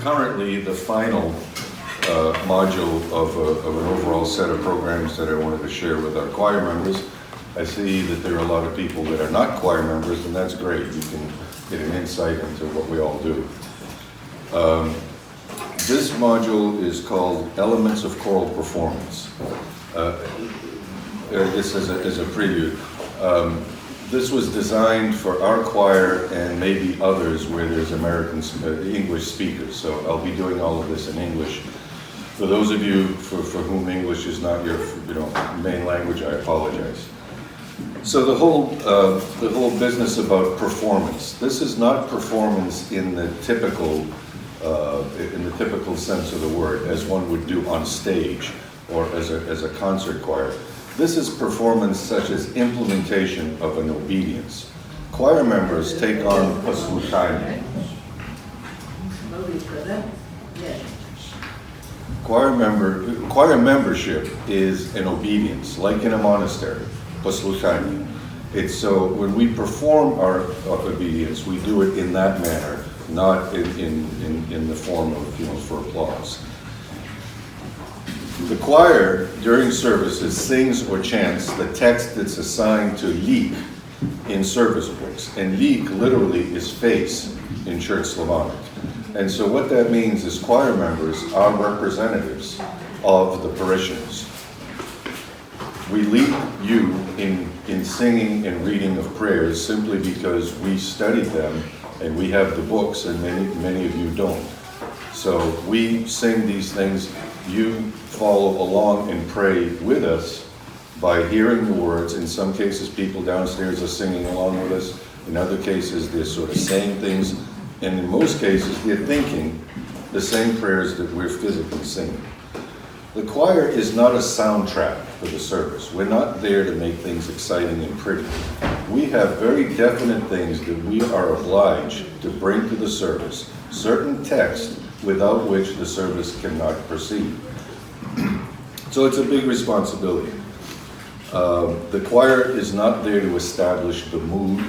currently the final module of an overall set of programs that I wanted to share with our choir members. I see that there are a lot of people that are not choir members, and that's great. You can get an insight into what we all do. This module is called Elements of Choral Performance. This is a preview. This was designed for our choir and maybe others where there's English speakers. So I'll be doing all of this in English. For those of you for whom English is not your main language, I apologize. So the whole business about performance. This is not performance in the typical sense of the word, as one would do on stage or as a concert choir. This is performance such as implementation of an obedience. Choir members take on послушание. Choir membership is an obedience, like in a monastery, послушание. It's so when we perform our obedience, we do it in that manner, not in the form of for applause. The choir during services sings or chants the text that's assigned to lik in service books, and lik literally is face in Church Slavonic. And so what that means is choir members are representatives of the parishioners. We lead you in singing and reading of prayers simply because we studied them and we have the books, and many of you don't. So we sing these things. You follow along and pray with us by hearing the words. In some cases, people downstairs are singing along with us. In other cases, they're sort of saying things. And in most cases, they're thinking the same prayers that we're physically singing. The choir is not a soundtrack for the service. We're not there to make things exciting and pretty. We have very definite things that we are obliged to bring to the service, certain text without which the service cannot proceed. So it's a big responsibility. The choir is not there to establish the mood.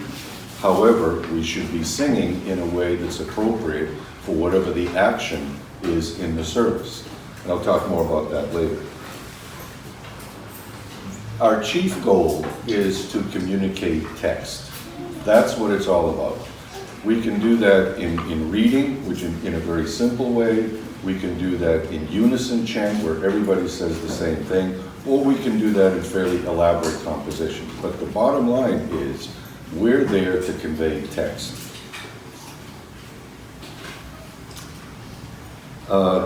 However, we should be singing in a way that's appropriate for whatever the action is in the service. And I'll talk more about that later. Our chief goal is to communicate text. That's what it's all about. We can do that in reading, which in a very simple way. We can do that in unison chant, where everybody says the same thing, or we can do that in fairly elaborate compositions. But the bottom line is, we're there to convey text.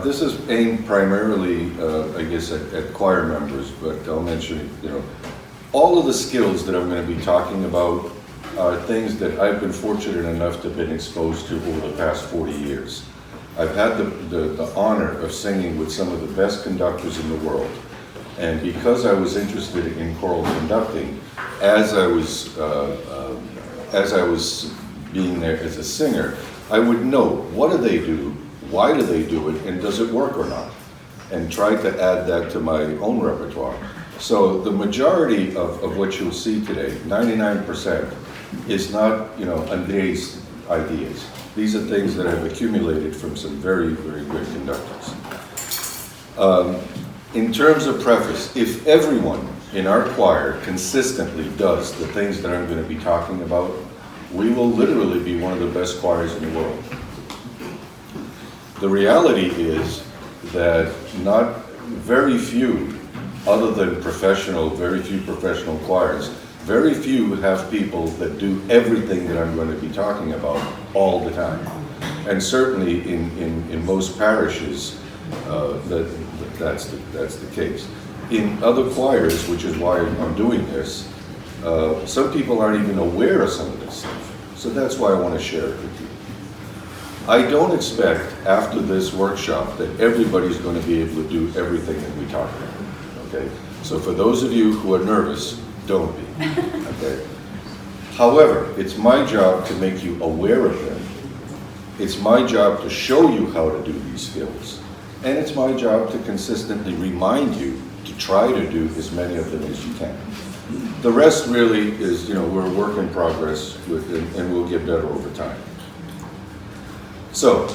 This is aimed primarily, I guess, at choir members, but I'll mention, all of the skills that I'm going to be talking about are things that I've been fortunate enough to have been exposed to over the past 40 years. I've had the honor of singing with some of the best conductors in the world. And because I was interested in choral conducting, as I was being there as a singer, I would know, what do they do, why do they do it, and does it work or not? And try to add that to my own repertoire. So the majority of what you'll see today, 99%, is not, Andrei's ideas. These are things that I've accumulated from some very, very good conductors. In terms of preface, if everyone in our choir consistently does the things that I'm going to be talking about, we will literally be one of the best choirs in the world. The reality is that very few, other than very few professional choirs, very few have people that do everything that I'm going to be talking about all the time. And certainly in most parishes, that's the case. In other choirs, which is why I'm doing this, some people aren't even aware of some of this stuff. So that's why I want to share it with you. I don't expect after this workshop that everybody's going to be able to do everything that we talk about. Okay? So for those of you who are nervous, don't be. Okay? However, it's my job to make you aware of them. It's my job to show you how to do these skills. And it's my job to consistently remind you to try to do as many of them as you can. The rest really is, we're a work in progress, and we'll get better over time. So,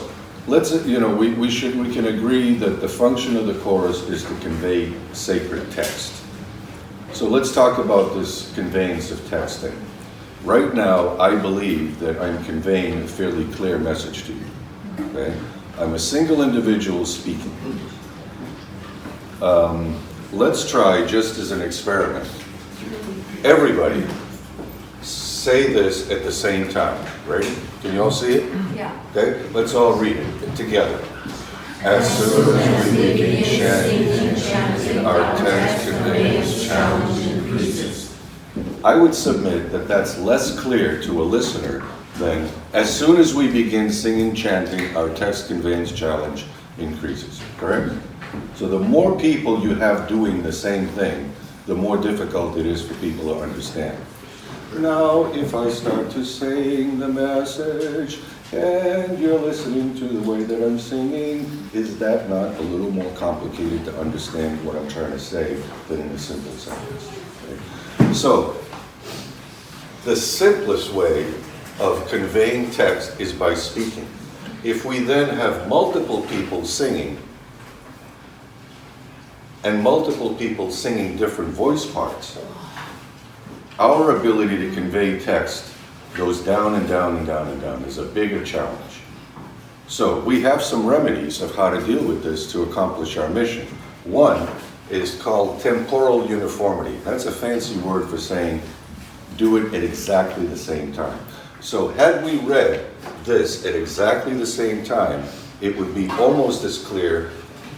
let's, we can agree that the function of the chorus is to convey sacred text. So let's talk about this conveyance of text thing. Right now, I believe that I'm conveying a fairly clear message to you, okay? I'm a single individual speaking. Let's try, just as an experiment, everybody say this at the same time, right? Can you all see it? Yeah. Okay, let's all read it together. As soon as we begin chanting, our text conveys challenge increases. I would submit that that's less clear to a listener than, as soon as we begin singing, chanting, our text conveys challenge increases, correct? So the more people you have doing the same thing, the more difficult it is for people to understand. Now, if I start to sing the message, and you're listening to the way that I'm singing, is that not a little more complicated to understand what I'm trying to say than in a simple sentence? Okay? So, the simplest way of conveying text is by speaking. If we then have multiple people singing, and multiple people singing different voice parts, our ability to convey text goes down and down and down and down. There's a bigger challenge. So we have some remedies of how to deal with this to accomplish our mission. One is called temporal uniformity. That's a fancy word for saying do it at exactly the same time. So had we read this at exactly the same time, it would be almost as clear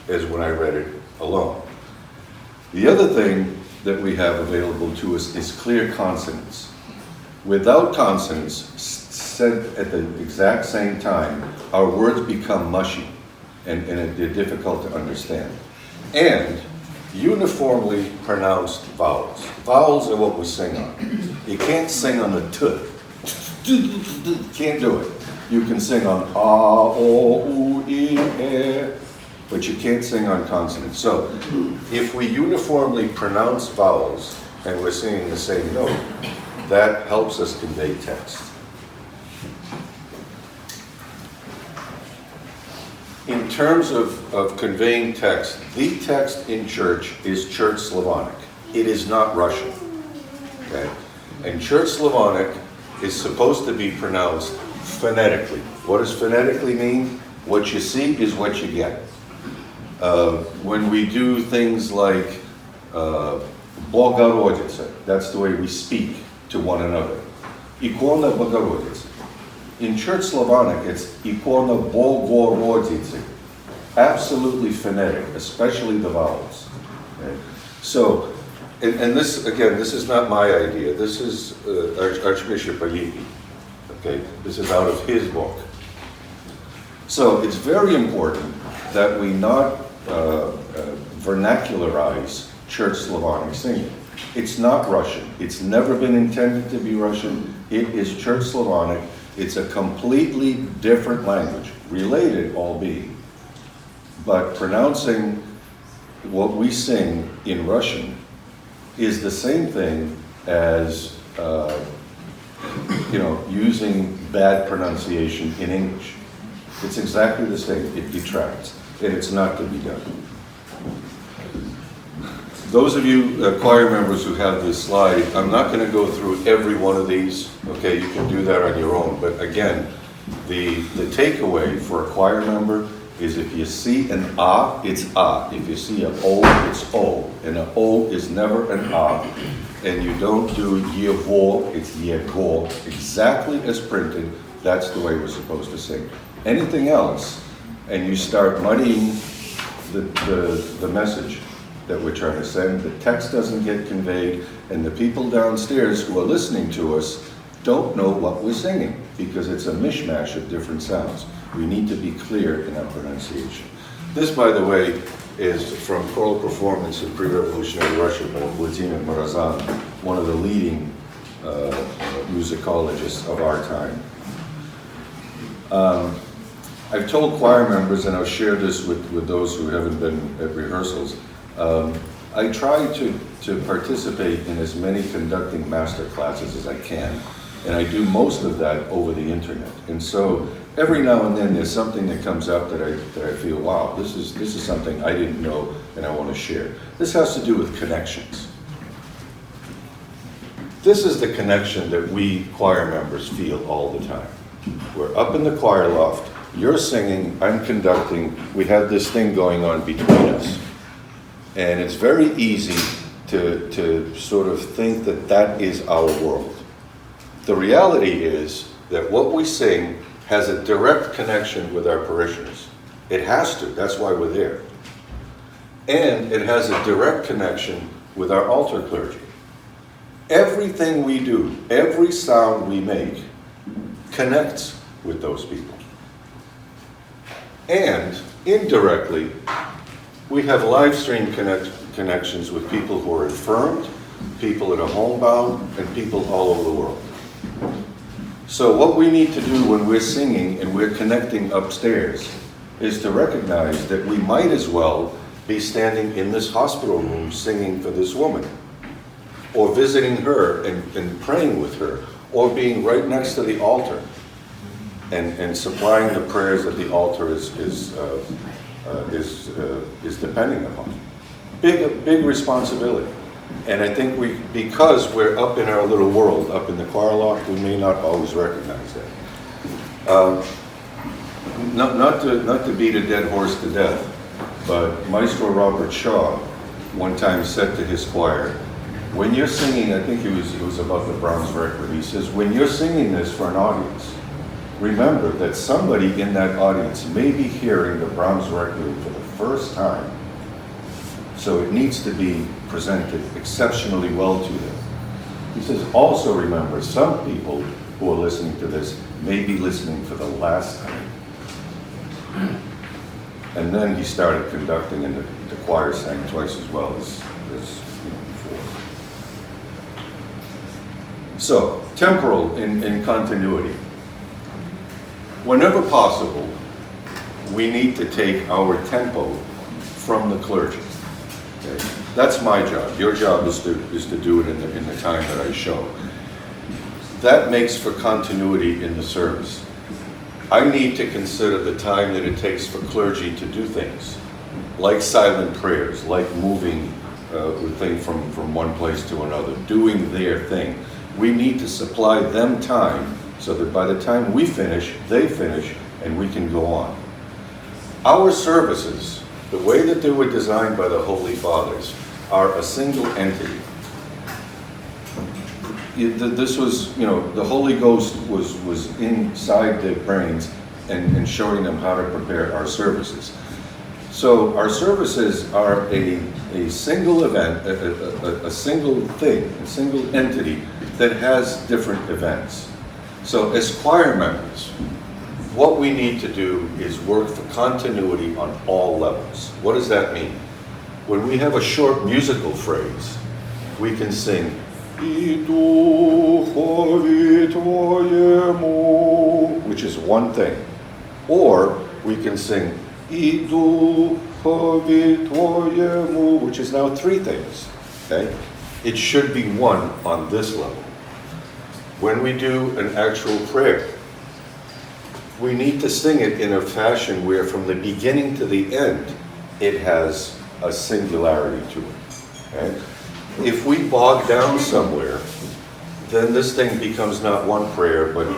as when I read it alone. The other thing that we have available to us is clear consonants. Without consonants said at the exact same time, our words become mushy and they're difficult to understand. And uniformly pronounced vowels. Vowels are what we sing on. You can't sing on the t. Can't do it. You can sing on a, o, u, e, e, but you can't sing on consonants. So if we uniformly pronounce vowels and we're singing the same note, that helps us convey text. In terms of conveying text, the text in church is Church Slavonic. It is not Russian. Okay? And Church Slavonic is supposed to be pronounced phonetically. What does phonetically mean? What you see is what you get. When we do things like Bogorodice, that's the way we speak to one another. Ikona Bogorodice. In Church Slavonic, it's Ikona Bogorodice. Absolutely phonetic, especially the vowels. Okay? So, and this, again, this is not my idea. This is Archbishop Alibi. Okay? This is out of his book. So it's very important that we not vernacularize Church Slavonic singing. It's not Russian. It's never been intended to be Russian. It is Church Slavonic. It's a completely different language, related albeit, but pronouncing what we sing in Russian is the same thing as using bad pronunciation in English. It's exactly the same. It detracts, and it's not to be done. Those of you choir members who have this slide, I'm not going to go through every one of these. Okay, you can do that on your own. But again, the takeaway for a choir member is if you see an A, it's A. If you see an O, it's O. And an O is never an A. And you don't do Yevo, it's Yego. Exactly as printed, that's the way we're supposed to sing. Anything else, and you start muddying the message that we're trying to send, the text doesn't get conveyed, and the people downstairs who are listening to us don't know what we're singing, because it's a mishmash of different sounds. We need to be clear in our pronunciation. This, by the way, is from choral performance in pre-revolutionary Russia by Vladimir Morozan, one of the leading musicologists of our time. I've told choir members, and I'll share this with those who haven't been at rehearsals, I try to participate in as many conducting master classes as I can. And I do most of that over the internet. And so every now and then there's something that comes up that I feel, wow, this is something I didn't know and I want to share. This has to do with connections. This is the connection that we choir members feel all the time. We're up in the choir loft, you're singing, I'm conducting, we have this thing going on between us. And it's very easy to sort of think that that is our world. The reality is that what we sing has a direct connection with our parishioners. It has to, that's why we're there. And it has a direct connection with our altar clergy. Everything we do, every sound we make, connects with those people. And indirectly, we have live stream connections with people who are infirmed, people that are homebound, and people all over the world. So what we need to do when we're singing and we're connecting upstairs is to recognize that we might as well be standing in this hospital room singing for this woman, or visiting her and praying with her, or being right next to the altar and supplying the prayers that the altar is depending upon. Big responsibility. And I think because we're up in our little world, up in the choir loft, we may not always recognize that. Not to beat a dead horse to death, but Maestro Robert Shaw one time said to his choir, when you're singing, I think it was about the Brahms record, he says, when you're singing this for an audience, remember that somebody in that audience may be hearing the Brahms record for the first time. So it needs to be presented exceptionally well to them. He says, also remember, some people who are listening to this may be listening for the last time. And then he started conducting, and the choir sang twice as well as before. So, temporal in continuity. Whenever possible, we need to take our tempo from the clergy. Okay? That's my job. Your job is to do it in the time that I show. That makes for continuity in the service. I need to consider the time that it takes for clergy to do things, like silent prayers, like moving the thing from one place to another, doing their thing. We need to supply them time so that by the time we finish, they finish, and we can go on. Our services, the way that they were designed by the Holy Fathers, are a single entity. This was, the Holy Ghost was inside their brains and showing them how to prepare our services. So our services are a single event, a single thing, a single entity that has different events. So as choir members, what we need to do is work for continuity on all levels. What does that mean? When we have a short musical phrase, we can sing, which is one thing. Or we can sing, which is now three things. Okay? It should be one on this level. When we do an actual prayer, we need to sing it in a fashion where from the beginning to the end, it has a singularity to it. Okay? If we bog down somewhere, then this thing becomes not one prayer, but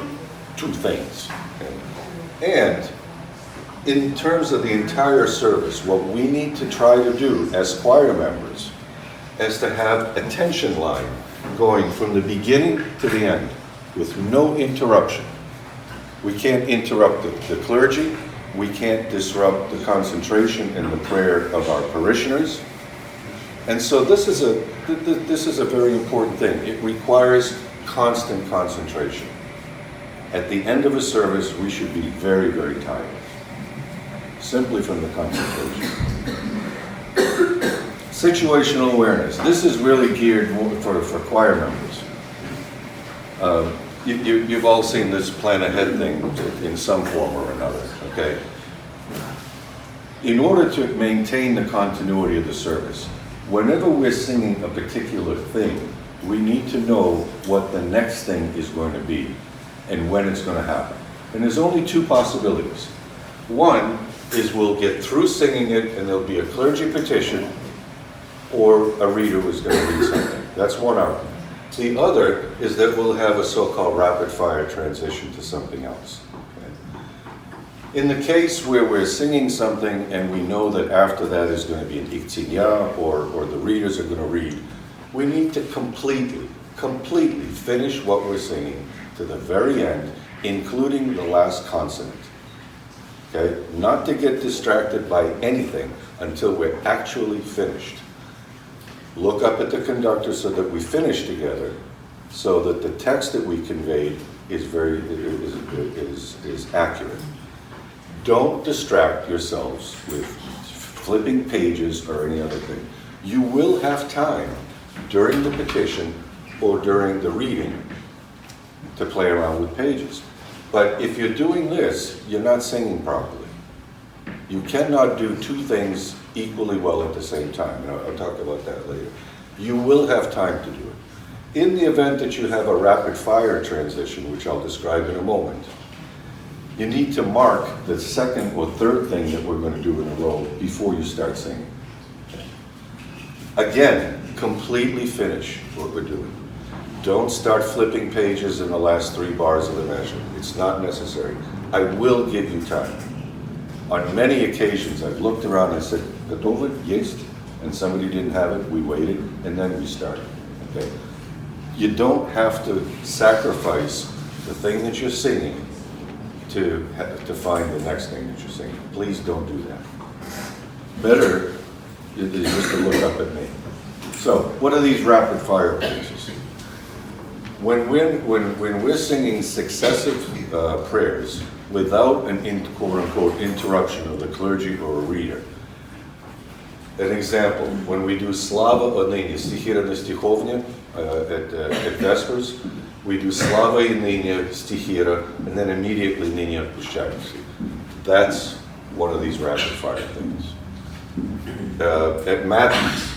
two things. Okay? And in terms of the entire service, what we need to try to do as choir members is to have a tension line going from the beginning to the end with no interruption. We can't interrupt the clergy. We can't disrupt the concentration and the prayer of our parishioners. And so this is a very important thing. It requires constant concentration. At the end of a service, we should be very, very tired, simply from the concentration. Situational awareness. This is really geared more for choir members. You've all seen this plan ahead thing in some form or another, okay? In order to maintain the continuity of the service, whenever we're singing a particular thing, we need to know what the next thing is going to be and when it's going to happen. And there's only two possibilities. One is we'll get through singing it and there'll be a clergy petition, or a reader who's going to read something. That's one argument. The other is that we'll have a so-called rapid fire transition to something else. Okay? In the case where we're singing something and we know that after that is going to be an iktinya, or the readers are going to read, we need to completely finish what we're singing to the very end, including the last consonant. Okay? Not to get distracted by anything until we're actually finished. Look up at the conductor so that we finish together, so that the text that we conveyed is accurate. Don't distract yourselves with flipping pages or any other thing. You will have time during the petition or during the reading to play around with pages. But if you're doing this, you're not singing properly. You cannot do two things equally well at the same time. And I'll talk about that later. You will have time to do it. In the event that you have a rapid fire transition, which I'll describe in a moment, you need to mark the second or third thing that we're going to do in a row before you start singing. Again, completely finish what we're doing. Don't start flipping pages in the last 3 bars of the measure. It's not necessary. I will give you time. On many occasions, I've looked around and said, "Готово? Есть?" And somebody didn't have it, we waited, and then we started. Okay? You don't have to sacrifice the thing that you're singing to find the next thing that you're singing. Please don't do that. Better is just to look up at me. So, what are these rapid fire places? When we're singing successive prayers without an quote-unquote interruption of the clergy or a reader. An example, when we do Slava Onynia, Stihira na Stihovnya at Vespers, we do Slava Onynia, Stihira, and then immediately Ninya Pushchanosti. That's one of these rapid fire things. At Matins,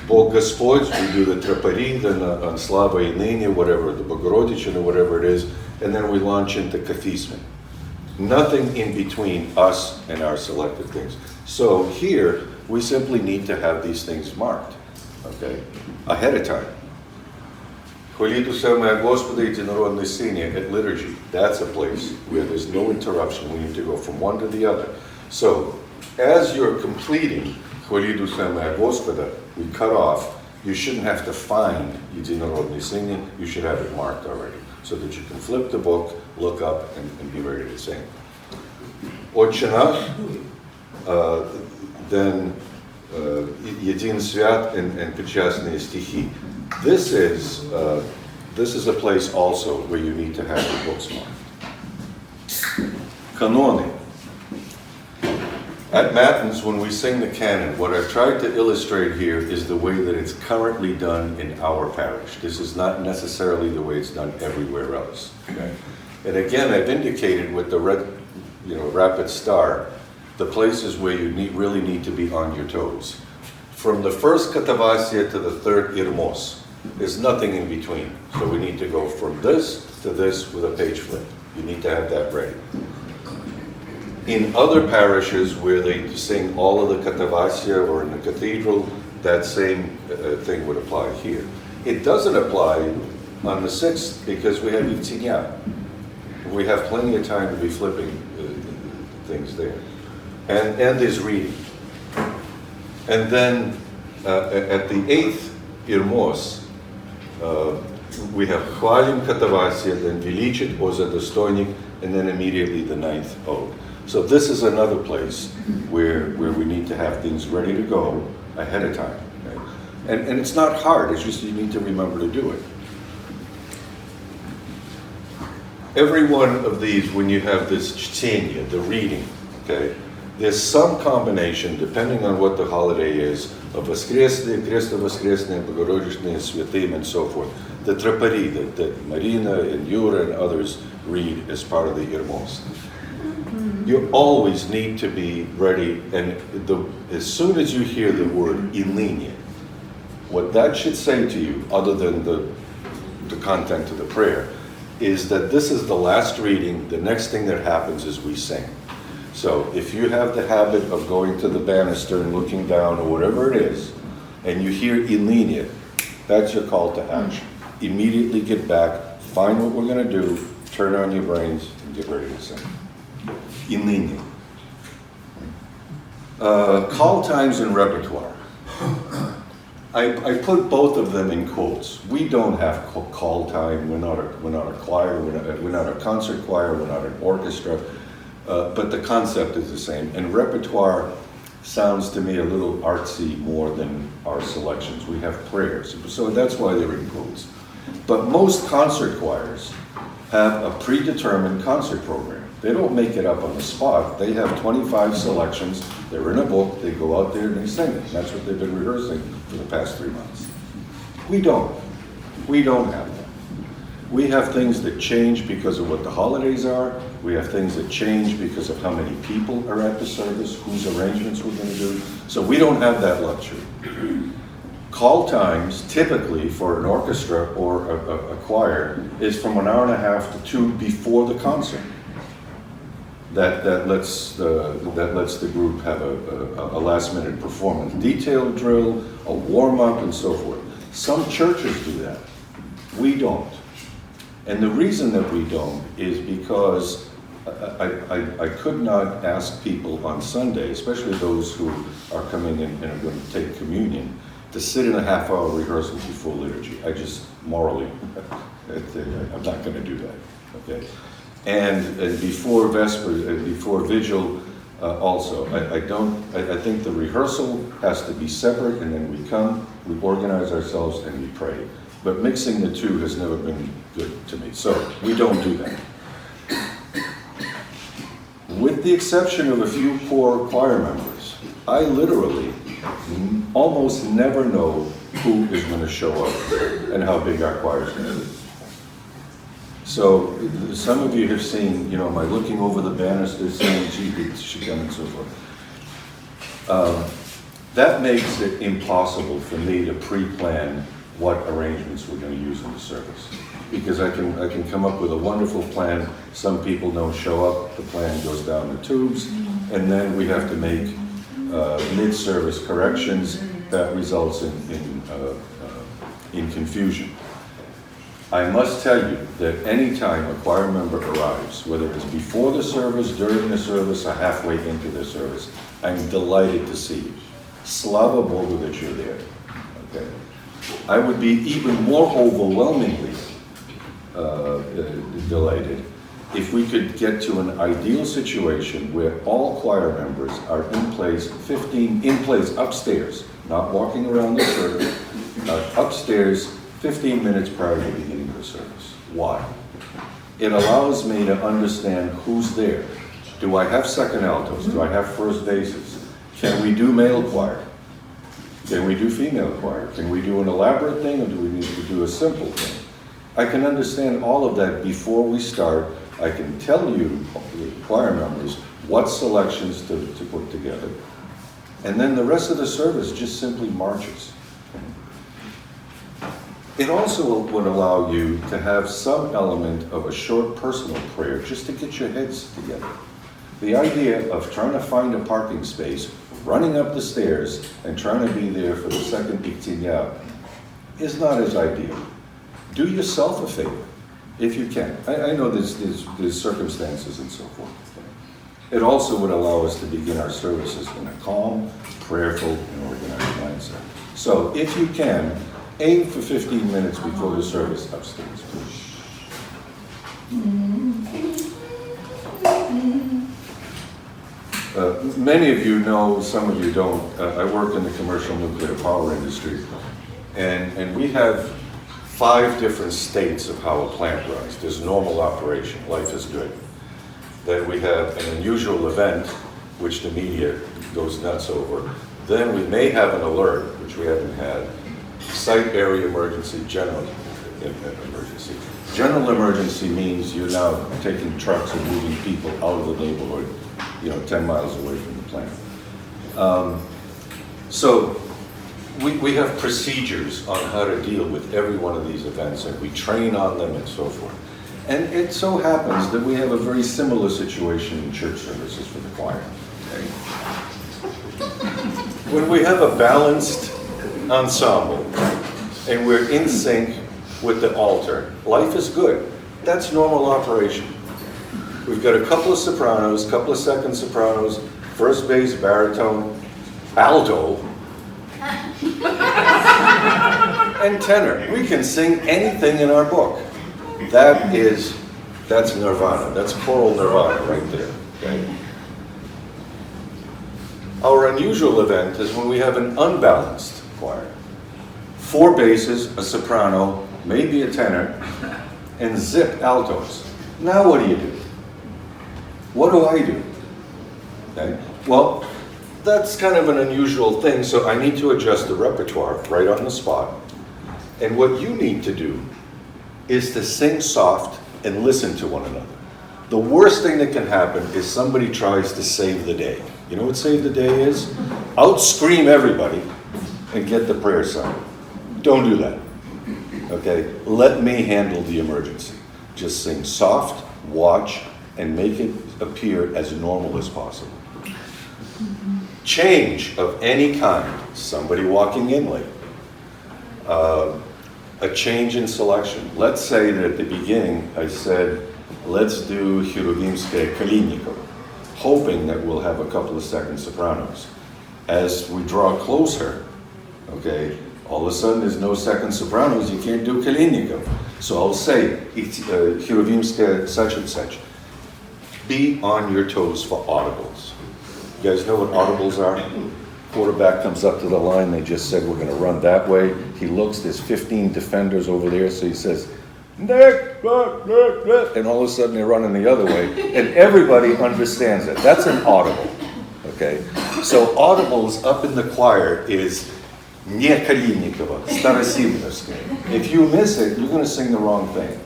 Bog Господь, we do the Trapari, then on Slava Onynia, whatever, the Bogorodichina, or whatever it is, and then we launch into Kathisman. Nothing in between us and our selected things. So here, we simply need to have these things marked, okay, ahead of time. Хваліть усе моє Господи, єдинородне синя at liturgy. That's a place where there's no interruption. We need to go from one to the other. So, as you're completing Хваліть усе моє Господа, we cut off. You shouldn't have to find єдинородне синя. You should have it marked already, so that you can flip the book, look up, and be ready to sing. Отче наш, then Един свят and причастные стихи. This is a place also where you need to have the books marked. Каноны. At Matins, when we sing the canon, what I've tried to illustrate here is the way that it's currently done in our parish. This is not necessarily the way it's done everywhere else. Okay? And again, I've indicated with the red, rapid star, the places where you really need to be on your toes. From the first katavasya to the third irmos, there's nothing in between. So we need to go from this to this with a page flip. You need to have that ready. In other parishes where they sing all of the katavasya or in the cathedral, that same thing would apply here. It doesn't apply on the 6th because we have Yitzinya. We have plenty of time to be flipping things there. And there's reading. And then at the 8th Irmos, we have Хвалим Katavasya, then Velichit Oza Dostойник, and then immediately the 9th Ode. So this is another place where we need to have things ready to go ahead of time. Okay? And it's not hard, it's just you need to remember to do it. Every one of these, when you have this ch'tenya, the reading, okay, there's some combination, depending on what the holiday is, of Воскресные, Крестно Воскресные, Богородичные, Святым, and so forth. The Trapari that Marina and Yura and others read as part of the Irmos. You always need to be ready, and as soon as you hear the word Ilinia, What that should say to you, other than the content of the prayer, is that this is the last reading. The next thing that happens is we sing. So if you have the habit of going to the banister and looking down or whatever it is, and you hear Ilenia, that's your call to action. Immediately get back, find what we're going to do, turn on your brains, and get ready to sing. Ilenia. Call times and repertoire. I put both of them in quotes. We don't have call time. We're not a choir. We're not a concert choir. We're not an orchestra. But the concept is the same. And repertoire sounds to me a little artsy more than our selections. We have prayers, so that's why they're in quotes. But most concert choirs have a predetermined concert program. They don't make it up on the spot. They have 25 selections. They're in a book. They go out there and they sing it. That's what they've been rehearsing for the past 3 months. We don't. We don't have that. We have things that change because of what the holidays are. We have things that change because of how many people are at the service, whose arrangements we're going to do. So we don't have that luxury. Call times, typically for an orchestra or a choir, is from 1.5 hours to 2 before the concert. That lets the group have a last-minute performance, detailed drill, a warm-up, and so forth. Some churches do that. We don't. And the reason that we don't is because I could not ask people on Sunday, especially those who are coming in and are going to take communion, to sit in a half-hour rehearsal before liturgy. I just morally, I'm not going to do that. Okay. And before Vespers, before Vigil, also, I think the rehearsal has to be separate, and then we come, we organize ourselves, and we pray. But mixing the two has never been good to me, so we don't do that. With the exception of a few poor choir members, I literally almost never know who is going to show up and how big our choir is going to be. So some of you have seen, my looking over the banister saying, gee, did she come and so forth. That makes it impossible for me to pre-plan what arrangements we're going to use in the service. Because I can come up with a wonderful plan. Some people don't show up, the plan goes down the tubes, and then we have to make mid-service corrections that results in confusion. I must tell you that any time a choir member arrives, whether it's before the service, during the service, or halfway into the service, I'm delighted to see you. Slava Bogu that you're there. Okay? I would be even more overwhelmingly delighted if we could get to an ideal situation where all choir members are in place upstairs, not walking around the church, upstairs 15 minutes prior to the beginning of the service. Why? It allows me to understand who's there. Do I have second altos? Do I have first basses? Can we do male choir? Can we do female choir? Can we do an elaborate thing, or do we need to do a simple thing? I can understand all of that before we start. I can tell you, the choir members, what selections to put together. And then the rest of the service just simply marches. It also would allow you to have some element of a short personal prayer just to get your heads together. The idea of trying to find a parking space, running up the stairs, and trying to be there for the second Iktinya is not as ideal. Do yourself a favor, if you can. I know there's circumstances and so forth. It also would allow us to begin our services in a calm, prayerful, and organized mindset. So if you can, aim for 15 minutes before the service upstairs, please. Many of you know, some of you don't, I work in the commercial nuclear power industry, and we have 5 different states of how a plant runs. There's normal operation, life is good. Then we have an unusual event, which the media goes nuts over. Then we may have an alert, which we haven't had. Site area emergency, general emergency. General emergency means you're now taking trucks and moving people out of the neighborhood, 10 miles away from the plant. So we have procedures on how to deal with every one of these events, and we train on them and so forth. And it so happens that we have a very similar situation in church services for the choir. Okay? When we have a balanced ensemble and we're in sync with the altar, life is good. That's normal operation. We've got a couple of sopranos, couple of second sopranos, first bass, baritone, alto, and tenor. We can sing anything in our book. That's nirvana. That's choral nirvana right there. Okay? Our unusual event is when we have an unbalanced choir. 4 basses, a soprano, maybe a tenor, and zip altos. Now what do? What do I do? Okay? Well, that's kind of an unusual thing, so I need to adjust the repertoire right on the spot. And what you need to do is to sing soft and listen to one another. The worst thing that can happen is somebody tries to save the day. You know what save the day is? Out-scream everybody and get the prayer sung. Don't do that. Okay? Let me handle the emergency. Just sing soft, watch, and make it appear as normal as possible. Change of any kind, somebody walking in late, a change in selection. Let's say that at the beginning I said, let's do Cheruvimskaya Kalinikov, hoping that we'll have a couple of second sopranos. As we draw closer, okay, all of a sudden there's no second sopranos, you can't do Kalinikov. So I'll say, Cheruvimskaya such and such. Be on your toes for audibles. You guys know what audibles are? Quarterback comes up to the line, they just said we're going to run that way. He looks, there's 15 defenders over there, so he says, Nick, and all of a sudden they're running the other way, and everybody understands it. That's an audible, okay? So audibles up in the choir is Не Kalinikova, Starosibnovskaya. If you miss it, you're going to sing the wrong thing.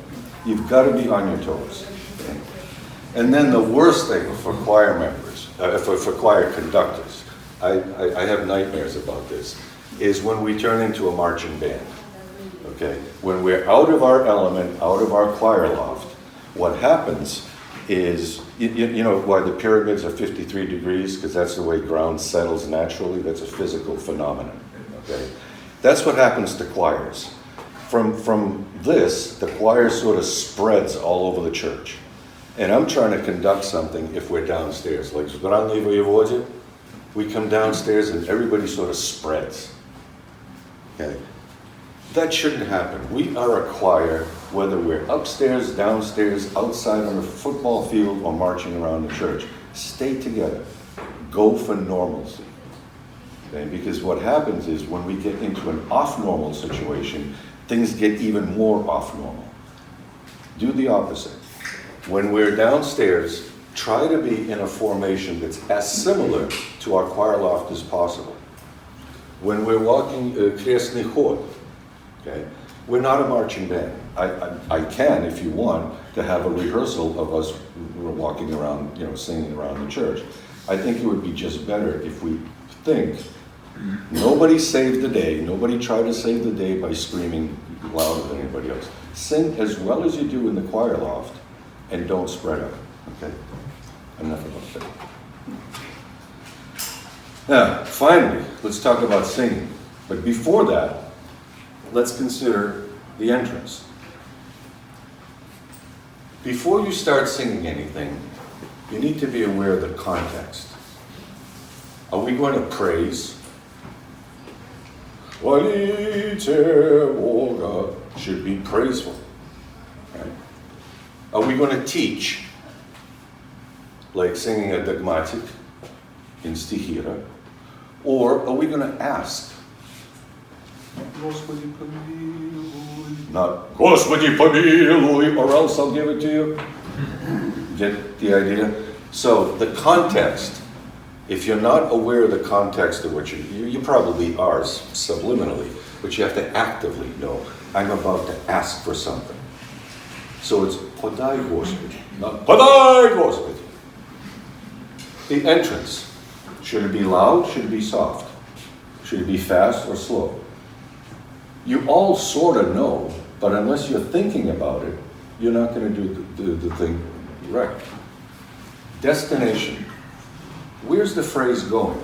You've got to be on your toes. Okay? And then the worst thing for choir members, for choir conductors, I have nightmares about this, is when we turn into a marching band. Okay? When we're out of our element, out of our choir loft, what happens is, you know why the pyramids are 53 degrees? Because that's the way ground settles naturally. That's a physical phenomenon. Okay? That's what happens to choirs. From this, the choir sort of spreads all over the church. And I'm trying to conduct something if we're downstairs. Like, we come downstairs and everybody sort of spreads. Okay? That shouldn't happen. We are a choir, whether we're upstairs, downstairs, outside on a football field, or marching around the church. Stay together. Go for normalcy. Okay? Because what happens is when we get into an off-normal situation, things get even more off-normal. Do the opposite. When we're downstairs, try to be in a formation that's as similar to our choir loft as possible. When we're walking Kresny Chod, okay, we're not a marching band. I can, if you want, to have a rehearsal of us walking around, singing around the church. I think it would be just better if we think, nobody saved the day, nobody tried to save the day by screaming louder than anybody else. Sing as well as you do in the choir loft, and don't spread out, okay? Enough about that. Now, finally, let's talk about singing. But before that, let's consider the entrance. Before you start singing anything, you need to be aware of the context. Are we going to praise? Should be praiseful. Right? Are we going to teach? Like singing a dogmatic in stihira? Or are we going to ask? Not Господи помилуй, or else I'll give it to you. Get the idea? So the context, if you're not aware of the context of what you probably are subliminally, but you have to actively know, I'm about to ask for something. So it's Подай Господи, not Подай Господи. The entrance, should it be loud? Should it be soft? Should it be fast or slow? You all sort of know, but unless you're thinking about it, you're not going to do the thing right. Destination. Where's the phrase going?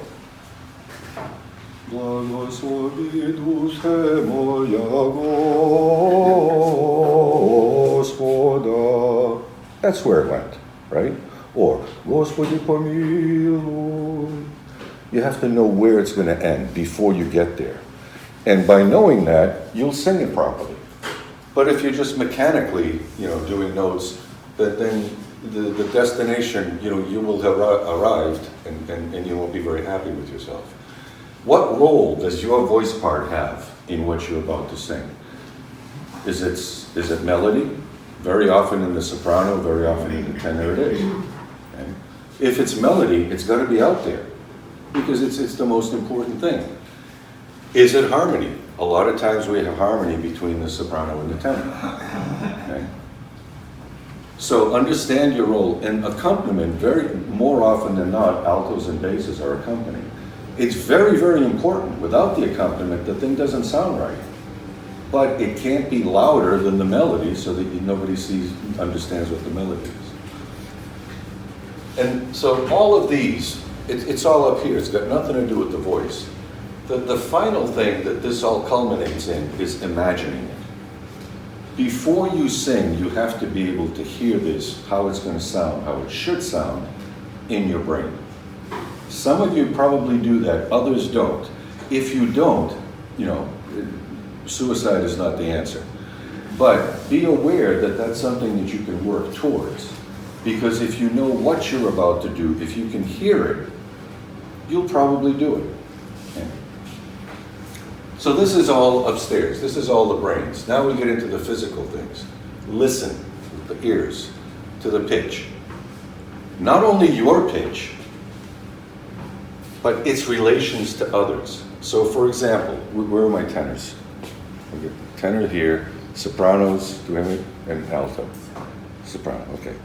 Благослови душе моя Господа. That's where it went, right? Or, Господи помилуй. You have to know where it's going to end before you get there. And by knowing that, you'll sing it properly. But if you're just mechanically, doing notes, then the destination, you will have arrived and you won't be very happy with yourself. What role does your voice part have in what you're about to sing? Is it melody? Very often in the soprano, very often in the tenor it is. Okay? If it's melody, it's got to be out there because it's the most important thing. Is it harmony? A lot of times we have harmony between the soprano and the tenor. Okay? So understand your role. And accompaniment, more often than not, altos and basses are accompanying. It's very, very important. Without the accompaniment, the thing doesn't sound right. But it can't be louder than the melody so that nobody understands what the melody is. And so all of these, it's all up here. It's got nothing to do with the voice. The final thing that this all culminates in is imagining it. Before you sing, you have to be able to hear this, how it's going to sound, how it should sound in your brain. Some of you probably do that, others don't. If you don't, suicide is not the answer. But be aware that that's something that you can work towards. Because if you know what you're about to do, if you can hear it, you'll probably do it. Okay? So this is all upstairs. This is all the brains. Now we get into the physical things. Listen with the ears to the pitch. Not only your pitch, but its relations to others. So for example, where are my tenors? Okay, tenor here, sopranos, do we have it? And alto. Soprano, okay.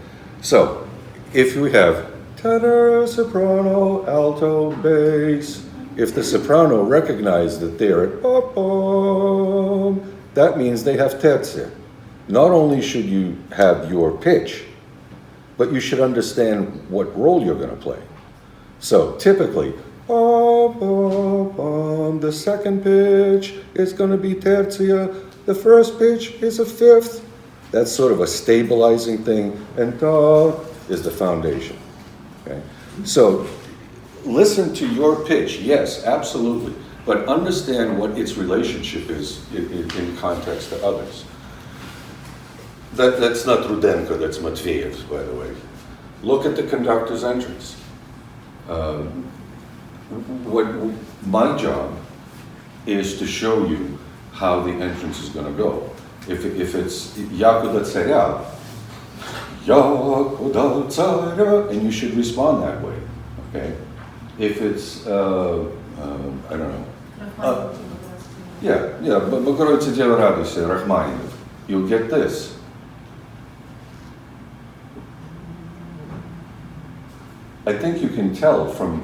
So, if we have tenor, soprano, alto, bass, if the soprano recognizes that they're at ba-bum, that means they have tertia. Not only should you have your pitch, but you should understand what role you're going to play. So, typically, the second pitch is going to be tertia. The first pitch is a fifth. That's sort of a stabilizing thing. And da is the foundation. Okay? So listen to your pitch, yes, absolutely. But understand what its relationship is in context to others. That's not Roudenko, that's Matveyev's, by the way. Look at the conductor's entrance. My job is to show you how the entrance is going to go. If it's Yakuda Tsarya, Yakuda Tsarya, and you should respond that way, okay? If it's, I don't know. Bogorodice Deva Radoshe, Rachmaninoff, you'll get this. I think you can tell from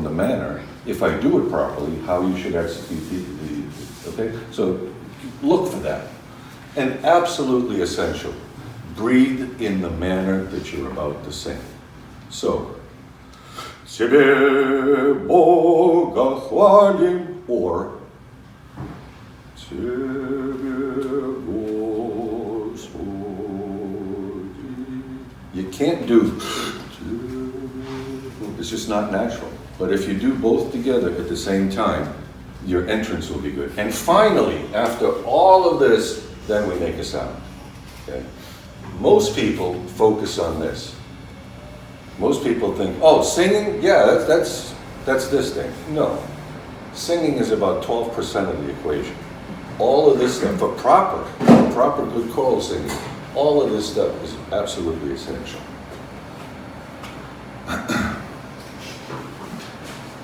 the manner, if I do it properly, how you should execute okay? So look for that. And absolutely essential, breathe in the manner that you're about to sing. So, Тебе Бога хвалим, or Тебе Господи. You can't do, it's just not natural. But if you do both together at the same time, your entrance will be good. And finally, after all of this, then we make a sound. Okay? Most people focus on this. Most people think, oh, singing, yeah, that's this thing. No. Singing is about 12% of the equation. All of this stuff, for proper good choral singing, all of this stuff is absolutely essential.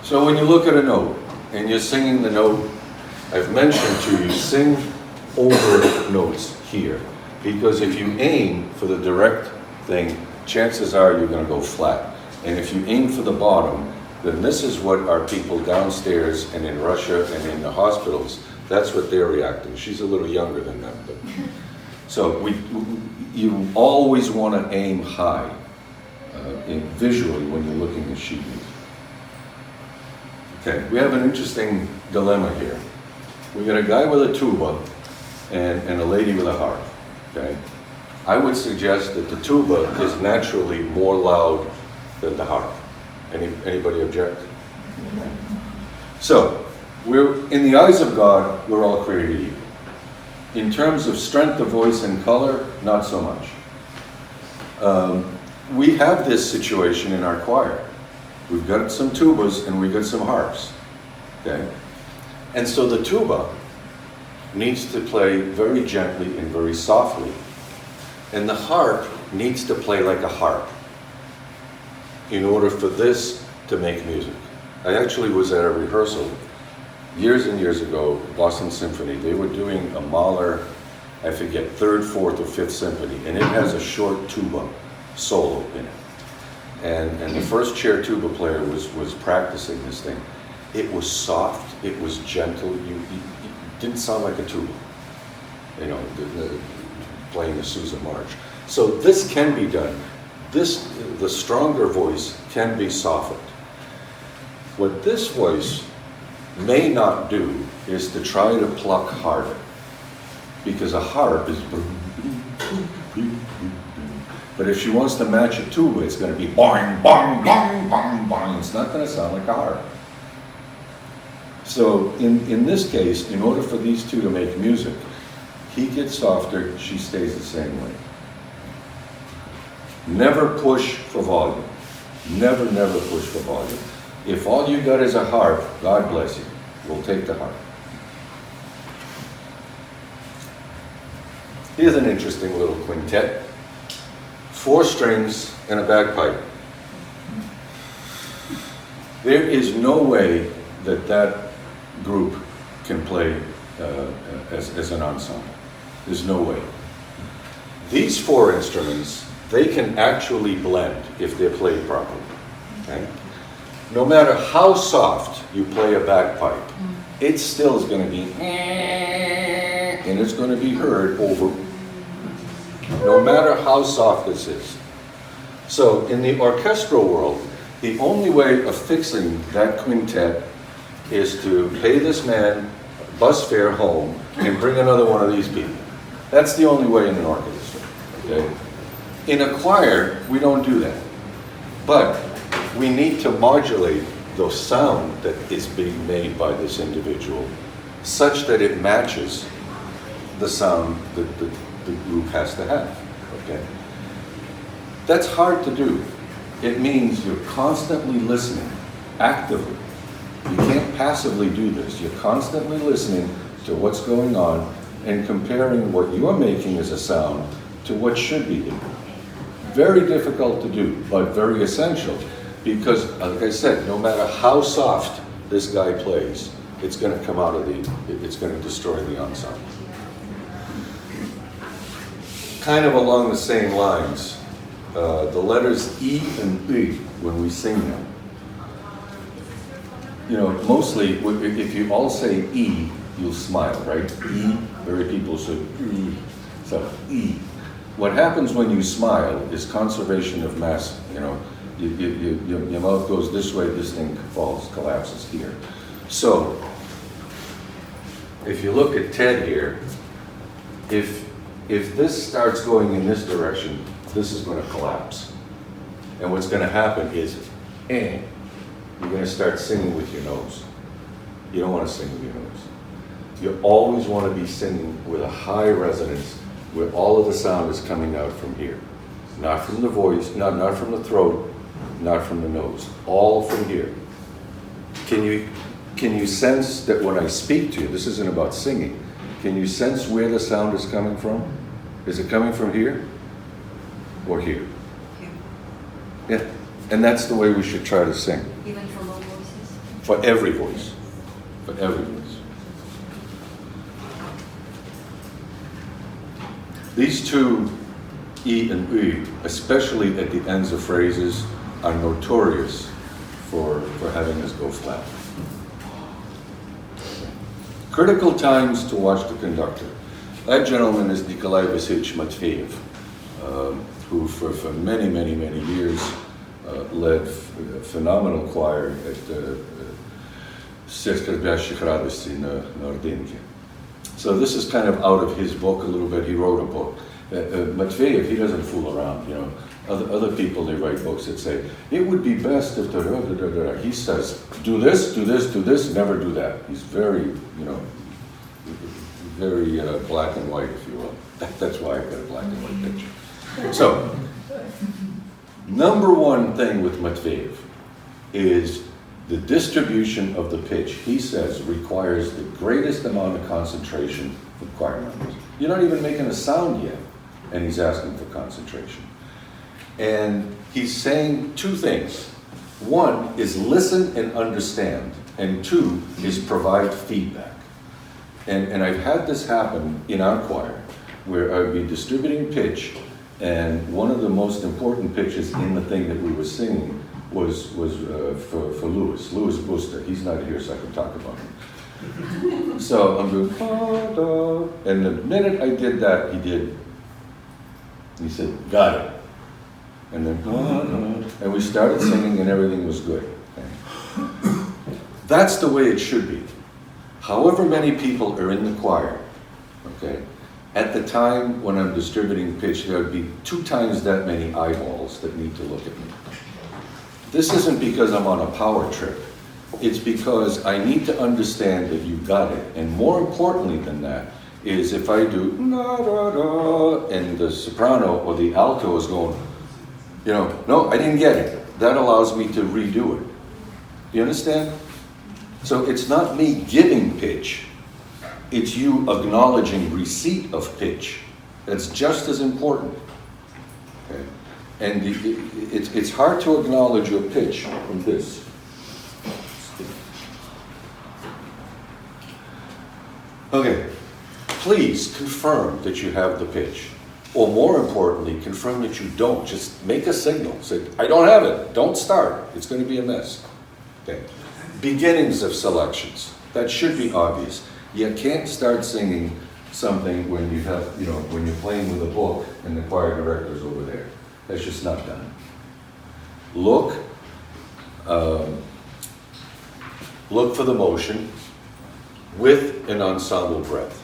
So when you look at a note, and you're singing the note, I've mentioned to you, sing over notes here. Because if you aim for the direct thing, chances are you're going to go flat. And if you aim for the bottom, then this is what our people downstairs and in Russia and in the hospitals, that's what they're reacting. She's a little younger than them. But. So you always want to aim high visually when you're looking at sheet music. Okay, we have an interesting dilemma here. We got a guy with a tuba and a lady with a harp. Okay, I would suggest that the tuba is naturally more loud than the harp. Anybody object? So, in the eyes of God, we're all created equal. In terms of strength of voice and color, not so much. We have this situation in our choir. We've got some tubas and we've got some harps. Okay? And so the tuba needs to play very gently and very softly. And the harp needs to play like a harp in order for this to make music. I actually was at a rehearsal years and years ago, Boston Symphony. They were doing a Mahler, I forget, 3rd, 4th, or 5th symphony, and it has a short tuba solo in it. And the first chair tuba player was practicing this thing. It was soft, it was gentle, it didn't sound like a tuba, you know, playing the Sousa March. So this can be done. The stronger voice can be softened. What this voice may not do is to try to pluck harder, because a harp is, but if she wants to match a tuba, it's going to be boing, boing, boing, boing, boing. It's not going to sound like a harp. So in this case, in order for these two to make music, he gets softer, she stays the same way. Never push for volume. Never, never push for volume. If all you got is a harp, God bless you. We'll take the harp. Here's an interesting little quintet. 4 strings and a bagpipe. There is no way that group can play as an ensemble. There's no way. These 4 instruments, they can actually blend if they're played properly. Okay? No matter how soft you play a bagpipe, it still is going to be, and it's going to be heard over, no matter how soft this is. So in the orchestral world, the only way of fixing that quintet is to pay this man bus fare home and bring another one of these people. That's the only way in an orchestra. Okay? In a choir, we don't do that. But we need to modulate the sound that is being made by this individual such that it matches the sound that the group has to have. Okay? That's hard to do. It means you're constantly listening, actively. You can't passively do this. You're constantly listening to what's going on and comparing what you're making as a sound to what should be there. Very difficult to do, but very essential, because, like I said, no matter how soft this guy plays, it's going to come out of it's going to destroy the ensemble. Kind of along the same lines, the letters E and B, when we sing them, you know, mostly, if you all say E, you'll smile, right? E, very people say E. So, E. What happens when you smile is conservation of mass, you know, your mouth goes this way, this thing collapses here. So, if you look at Ted here, if this starts going in this direction, this is going to collapse. And what's going to happen is, you're going to start singing with your nose. You don't want to sing with your nose. You always want to be singing with a high resonance where all of the sound is coming out from here. Not from the voice, not from the throat, not from the nose. All from here. Can you sense that when I speak to you, this isn't about singing, can you sense where the sound is coming from? Is it coming from here or here? Here. Yeah. And that's the way we should try to sing. Even for low voices? For every voice. For every voice. These two E and U, especially at the ends of phrases, are notorious for having us go flat. Critical times to watch the conductor. That gentleman is Nikolai Vasilievich Matveyev, who for many, many, many years led a phenomenal choir at Skrbящих радостей на Roudenko. So this is kind of out of his book a little bit. He wrote a book. Matveyev, he doesn't fool around, you know. Other people, they write books that say, it would be best if the, he says, do this, do this, do this, never do that. He's very, you know, very black and white, if you will. That's why I've got a black and white picture. So, number one thing with Matveyev is the distribution of the pitch, he says, requires the greatest amount of concentration for choir members. You're not even making a sound yet, and he's asking for concentration. And he's saying two things. One is listen and understand, and two is provide feedback. And I've had this happen in our choir, where I'd be distributing pitch, and one of the most important pitches in the thing that we were singing was for Louis Buster. He's not here, so I can talk about him. So I'm doing, and the minute I did that, he said, got it. And then, and we started singing and everything was good. Okay. That's the way it should be. However many people are in the choir, okay, at the time when I'm distributing pitch, there would be 2 times that many eyeballs that need to look at me. This isn't because I'm on a power trip. It's because I need to understand that you got it. And more importantly than that is if I do na da da and the soprano or the alto is going, you know, no, I didn't get it. That allows me to redo it. You understand? So it's not me giving pitch. It's you acknowledging receipt of pitch. That's just as important. Okay? And it's hard to acknowledge your pitch from this. Okay, please confirm that you have the pitch. Or more importantly, confirm that you don't. Just make a signal. Say, I don't have it. Don't start. It's going to be a mess. Okay. Beginnings of selections. That should be obvious. You can't start singing something when you have, you know, when you're playing with a book and the choir director's over there. That's just not done. Look for the motion with an ensemble breath.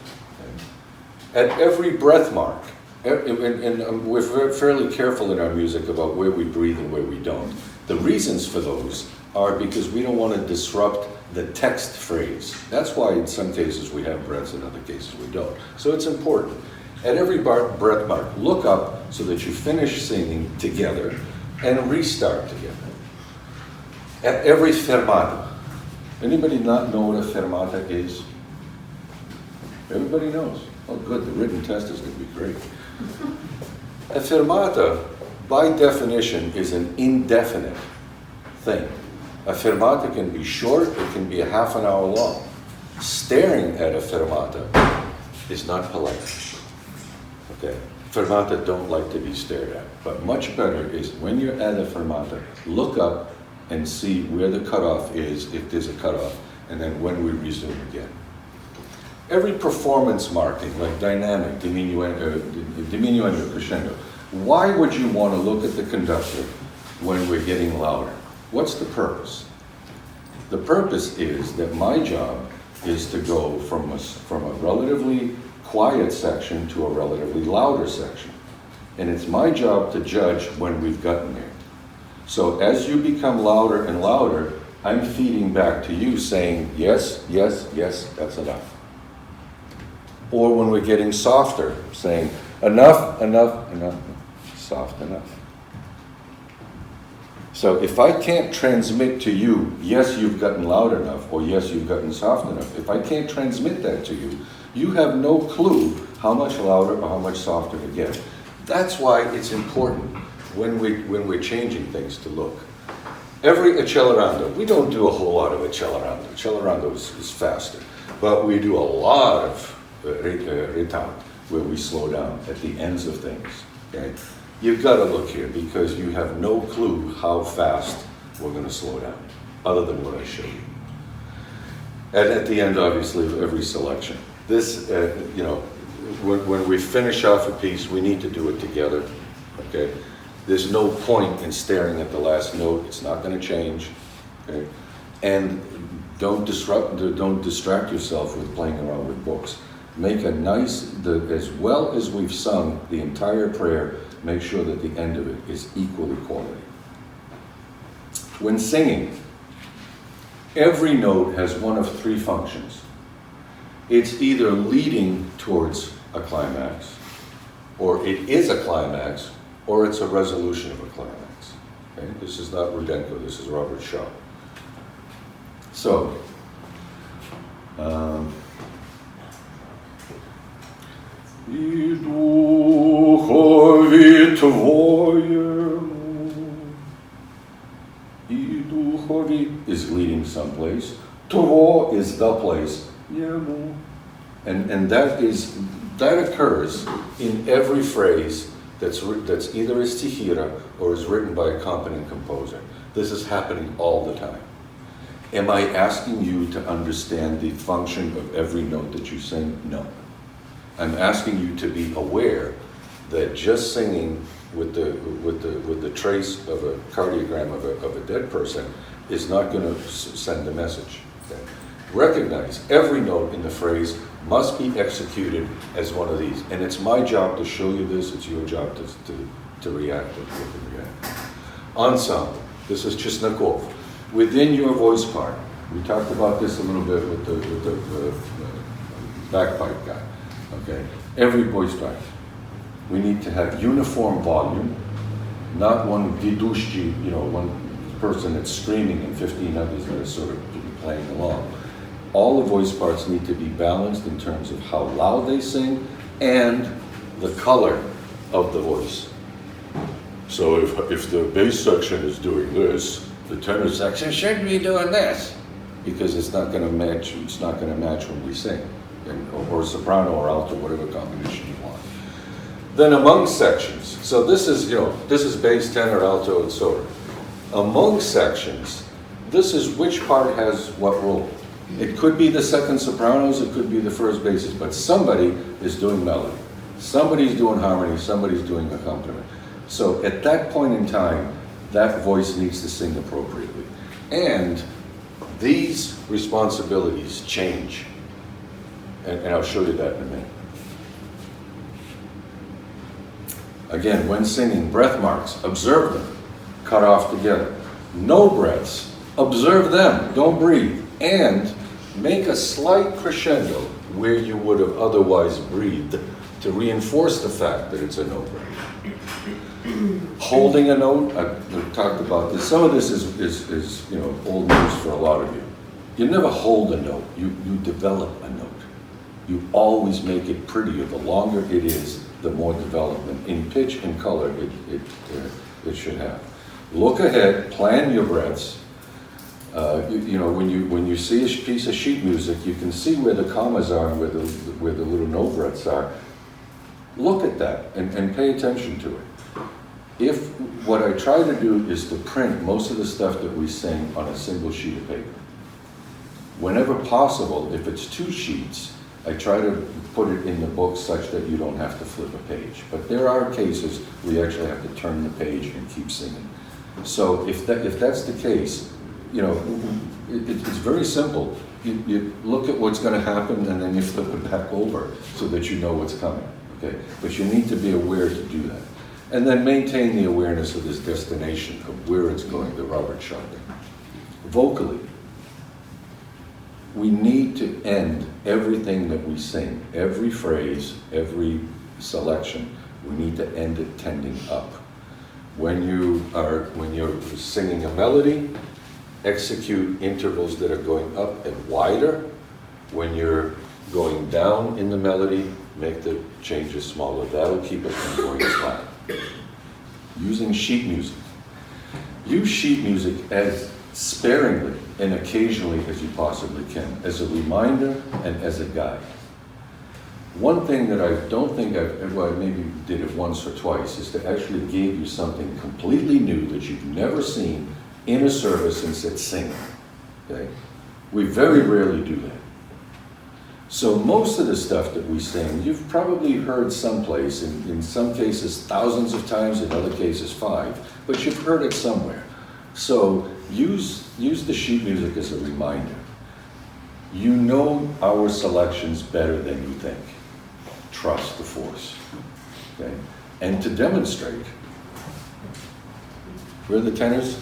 Okay. At every breath mark, and we're fairly careful in our music about where we breathe and where we don't. The reasons for those are because we don't want to disrupt the text phrase. That's why in some cases we have breaths, in other cases we don't. So it's important. At every breath mark, look up so that you finish singing together and restart together. At every fermata. Anybody not know what a fermata is? Everybody knows. Oh good, the written test is going to be great. A fermata, by definition, is an indefinite thing. A fermata can be short, it can be a half an hour long. Staring at a fermata is not polite. Okay? Fermata don't like to be stared at. But much better is when you're at a fermata, look up and see where the cutoff is, if there's a cutoff, and then when we resume again. Every performance marking, like dynamic, diminuendo, crescendo, why would you want to look at the conductor when we're getting louder? What's the purpose? The purpose is that my job is to go from a relatively quiet section to a relatively louder section. And it's my job to judge when we've gotten there. So as you become louder and louder, I'm feeding back to you saying, yes, yes, yes, that's enough. Or when we're getting softer, saying, enough, enough, enough, soft enough. So if I can't transmit to you, yes, you've gotten loud enough, or yes, you've gotten soft enough, if I can't transmit that to you, you have no clue how much louder or how much softer to get. That's why it's important when we're changing things to look. Every accelerando, we don't do a whole lot of accelerando. Accelerando is faster, but we do a lot of retard, where we slow down at the ends of things. Okay? You've got to look here because you have no clue how fast we're going to slow down. other than what I showed you. And at the end, obviously, of every selection. This, you know, when we finish off a piece, we need to do it together, okay? There's no point in staring at the last note. It's not going to change, okay? And don't distract yourself with playing around with books. Make a nice, as well as we've sung the entire prayer, make sure that the end of it is equally quality. When singing, every note has one of three functions. It's either leading towards a climax, or it is a climax, or it's a resolution of a climax. Okay? This is not Roudenko, this is Robert Shaw. So, І духові твоєму, і духові is leading someplace, Tvo is the place, yemu. And that occurs in every phrase that's either a stihira or is written by a competent composer. This is happening all the time. Am I asking you to understand the function of every note that you sing? No. I'm asking you to be aware that just singing with the trace of a cardiogram of a dead person is not going to send a message. Okay? Recognize every note in the phrase must be executed as one of these. And it's my job to show you this, it's your job to react to react. Ensemble, this is Chesnakov. Within your voice part, we talked about this a little bit with the bagpipe guy, okay? Every voice part, we need to have uniform volume, not one vidushchi, you know, one person that's screaming and 15 others that are sort of playing along. All the voice parts need to be balanced in terms of how loud they sing and the color of the voice. So if the bass section is doing this, the tenor section should be doing this, because it's not going to match. It's not going to match when we sing, or soprano or alto, whatever combination you want. Then among sections, so this is bass, tenor, alto, and so on. Among sections, this is which part has what role. It could be the second sopranos, it could be the first basses, but somebody is doing melody, somebody's doing harmony, somebody's doing accompaniment. So at that point in time, that voice needs to sing appropriately. And these responsibilities change. And I'll show you that in a minute. Again, when singing, breath marks, observe them, cut off together. No breaths, observe them, don't breathe. And make a slight crescendo where you would have otherwise breathed to reinforce the fact that it's a no breath. Holding a note, I've talked about this. Some of this is old news for a lot of you. You never hold a note, you develop a note. You always make it prettier. The longer it is, the more development in pitch and color it should have. Look ahead, plan your breaths. When you see a piece of sheet music, you can see where the commas are and where the little no breaths are. Look at that and pay attention to it. If what I try to do is to print most of the stuff that we sing on a single sheet of paper. Whenever possible, if it's 2 sheets, I try to put it in the book such that you don't have to flip a page. But there are cases where you actually have to turn the page and keep singing. So if that's the case, it's very simple. You look at what's going to happen and then you flip it back over so that you know what's coming. Okay? But you need to be aware to do that. And then maintain the awareness of this destination of where it's going, the Robert Shaw thing. Vocally, we need to end everything that we sing, every phrase, every selection, we need to end it tending up. When you're singing a melody, execute intervals that are going up and wider. When you're going down in the melody, make the changes smaller. That'll keep it from going flat. Using sheet music. Use sheet music as sparingly and occasionally as you possibly can, as a reminder and as a guide. One thing that I don't think I maybe did it once or twice, is to actually give you something completely new that you've never seen in a service and said sing. Okay? We very rarely do that. So most of the stuff that we sing, you've probably heard someplace, in some cases thousands of times, in other cases 5, but you've heard it somewhere. So use the sheet music as a reminder. You know our selections better than you think. Trust the force. Okay? And to demonstrate, where are the tenors?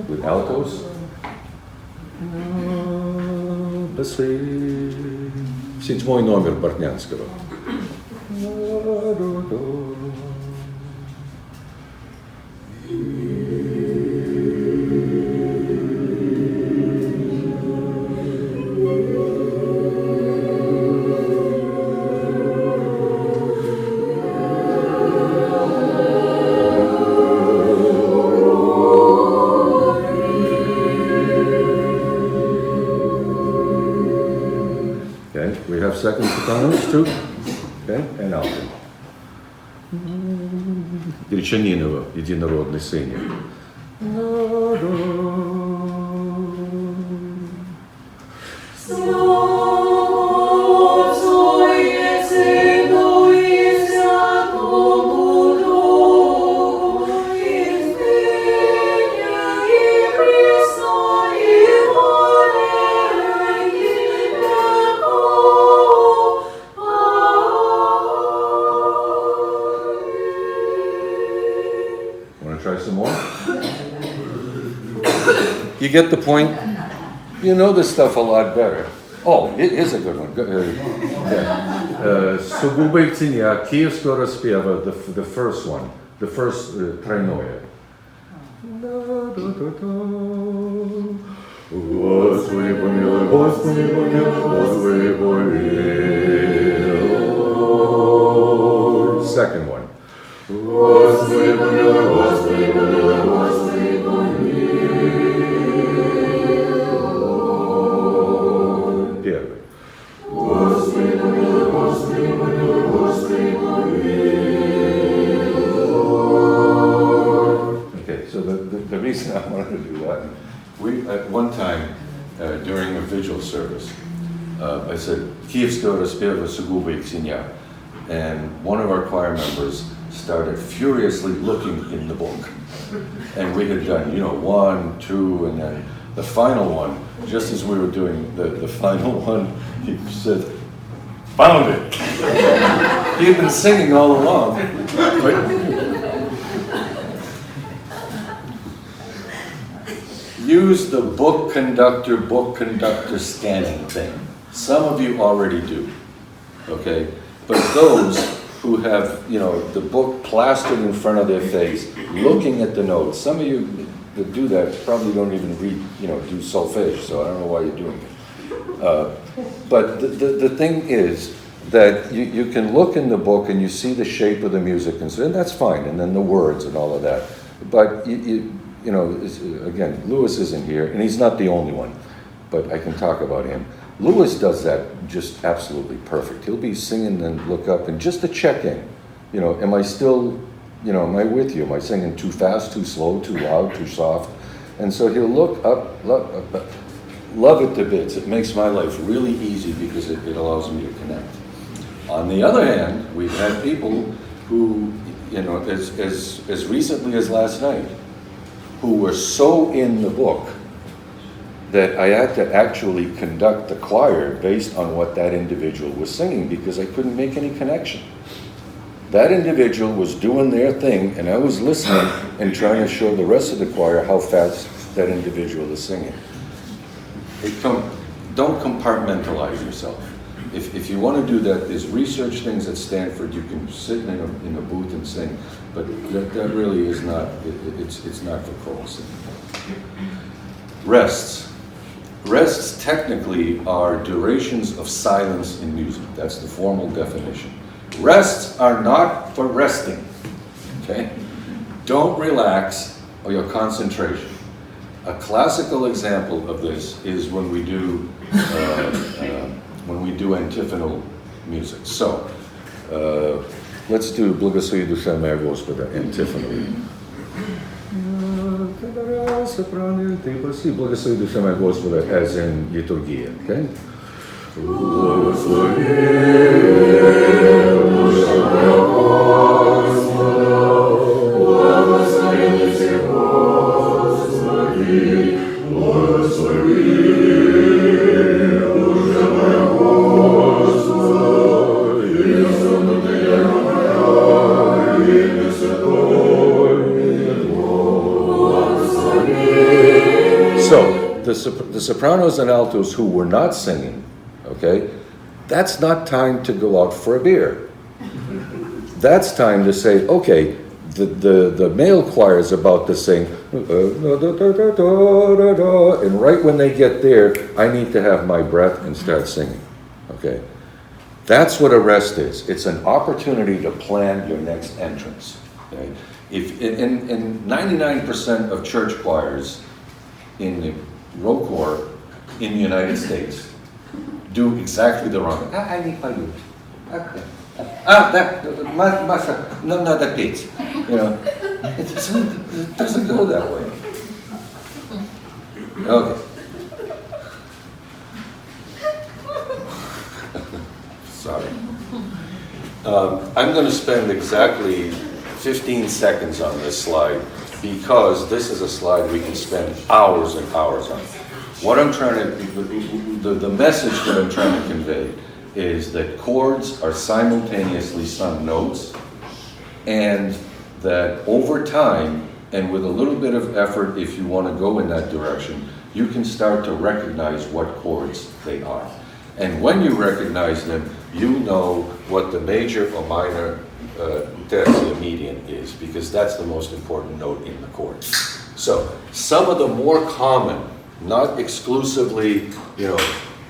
With altos? Седьмой номер Бортнянского. Second sopranos too, okay, and alto. Гречанинова, единородный сыне. You get the point? You know this stuff a lot better. Oh, here's a good one. Сугубая циня киевского распева, the first one, the first тройное. Господи помилуй, Господи помилуй, Господи помилуй. Second one. Господи помилуй, Господи помилуй, Господи помилуй. Первый. Господи помилуй, Господи помилуй, Господи помилуй. Okay, so the reason I wanted to do that, we at one time during a vigil service, I said, Kievskого распева сугубая циня, and one of our choir members started furiously looking in the book. And we had done, 1, 2, and then the final one, just as we were doing the final one, he said, found it. He had been singing all along. Use the book conductor scanning thing. Some of you already do, okay? But those who have, the book plastered in front of their face, looking at the notes. Some of you that do that probably don't even read, do solfege, so I don't know why you're doing it. But the thing is that you can look in the book and you see the shape of the music, and that's fine, and then the words and all of that. But, again, Lewis isn't here, and he's not the only one, but I can talk about him. Lewis does that just absolutely perfect. He'll be singing and look up, and just to check in, am I still, am I with you? Am I singing too fast, too slow, too loud, too soft? And so he'll look up, love it to bits. It makes my life really easy because it allows me to connect. On the other hand, we've had people who, as recently as last night, who were so in the book that I had to actually conduct the choir based on what that individual was singing because I couldn't make any connection. That individual was doing their thing and I was listening and trying to show the rest of the choir how fast that individual is singing. Don't compartmentalize yourself. If you want to do that, there's research things at Stanford. You can sit in a booth and sing, but that really is not, it's not for choral singing. Rests. Rests technically are durations of silence in music. That's the formal definition. Rests are not for resting, okay? Don't relax or your concentration. A classical example of this is when we do antiphonal music. So, let's do Благослови душа моя Господа, antiphonally. soprano, ты паси, благослови душа моя Господа, as in liturgia, okay? Благослови душа моя Господа, благослови душа Господи, благослови душа моя Господа, и святая моя, имя святое благослови. So, the sopranos and altos who were not singing, okay, that's not time to go out for a beer. That's time to say, okay, the male choir is about to sing, and right when they get there, I need to have my breath and start singing, okay? That's what a rest is. It's an opportunity to plan your next entrance, okay? If in 99% of church choirs in the row corps in the United States do exactly the wrong thing. I need my youth. No, not that beats. You know, it doesn't go that way. Okay. Sorry. I'm going to spend exactly 15 seconds on this slide because this is a slide we can spend hours and hours on. What I'm trying to, the message that I'm trying to convey is that chords are simultaneously sung notes, and that over time, and with a little bit of effort, if you want to go in that direction, you can start to recognize what chords they are. And when you recognize them, you know what the major or minor tertia median is, because that's the most important note in the chord. So, some of the more common, not exclusively, you know,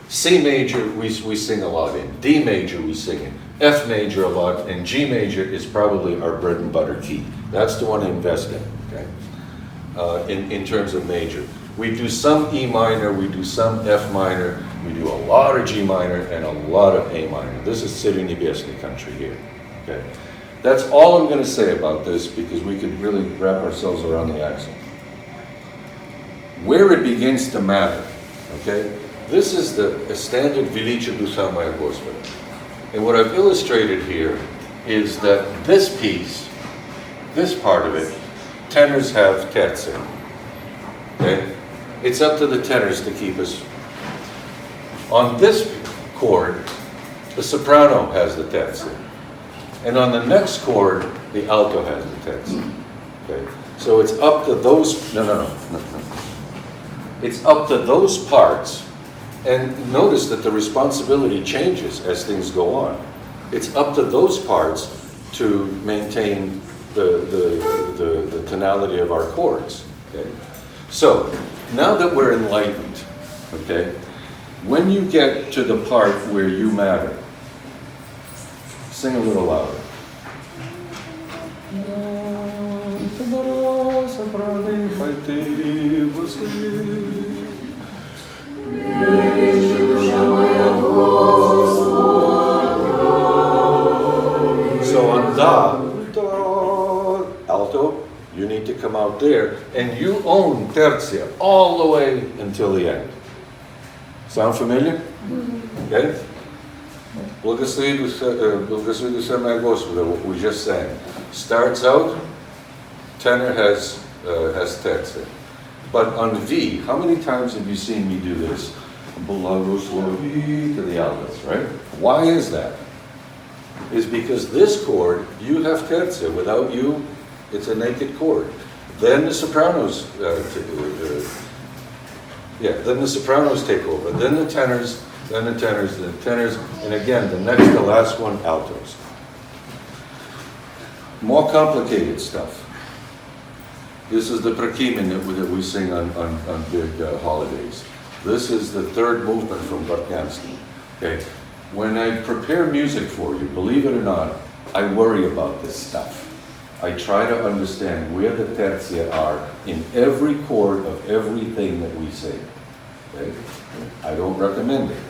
C major we sing a lot in, D major we sing in, F major a lot, and G major is probably our bread and butter key. That's the one to invest in, okay? In terms of major. We do some E minor, we do some F minor, we do a lot of G minor and a lot of A minor. This is City Niebieski country here, okay? That's all I'm going to say about this because we could really wrap ourselves around the axle. Where it begins to matter, okay? This is the standard Velice Duša moja Gospoda. And what I've illustrated here is that this piece, this part of it, tenors have terza, okay? It's up to the tenors to keep us. On this chord, the soprano has the terza. And on the next chord, the alto has the terza, okay? So it's up to those, no. It's up to those parts, and notice that the responsibility changes as things go on. It's up to those parts to maintain the tonality of our chords, okay? So, now that we're enlightened, okay, when you get to the part where you matter, sing a little louder. So on da, alto, you need to come out there, and you own tertia all the way until the end. Sound familiar? Okay? Благослови душа моя Господа, what we just sang. Starts out, tenor has tertia. But on V, how many times have you seen me do this? Благослови to the altos, right? Why is that? Is because this chord, you have tertia. Without you, it's a naked chord. Then the sopranos, then the sopranos take over. Then the tenors, and again, the next to last one, altos. More complicated stuff. This is the prakimen that we sing on big holidays. This is the third movement from Bartnyansky. Okay. When I prepare music for you, believe it or not, I worry about this stuff. I try to understand where the tertia are in every chord of everything that we sing. Okay? I don't recommend it.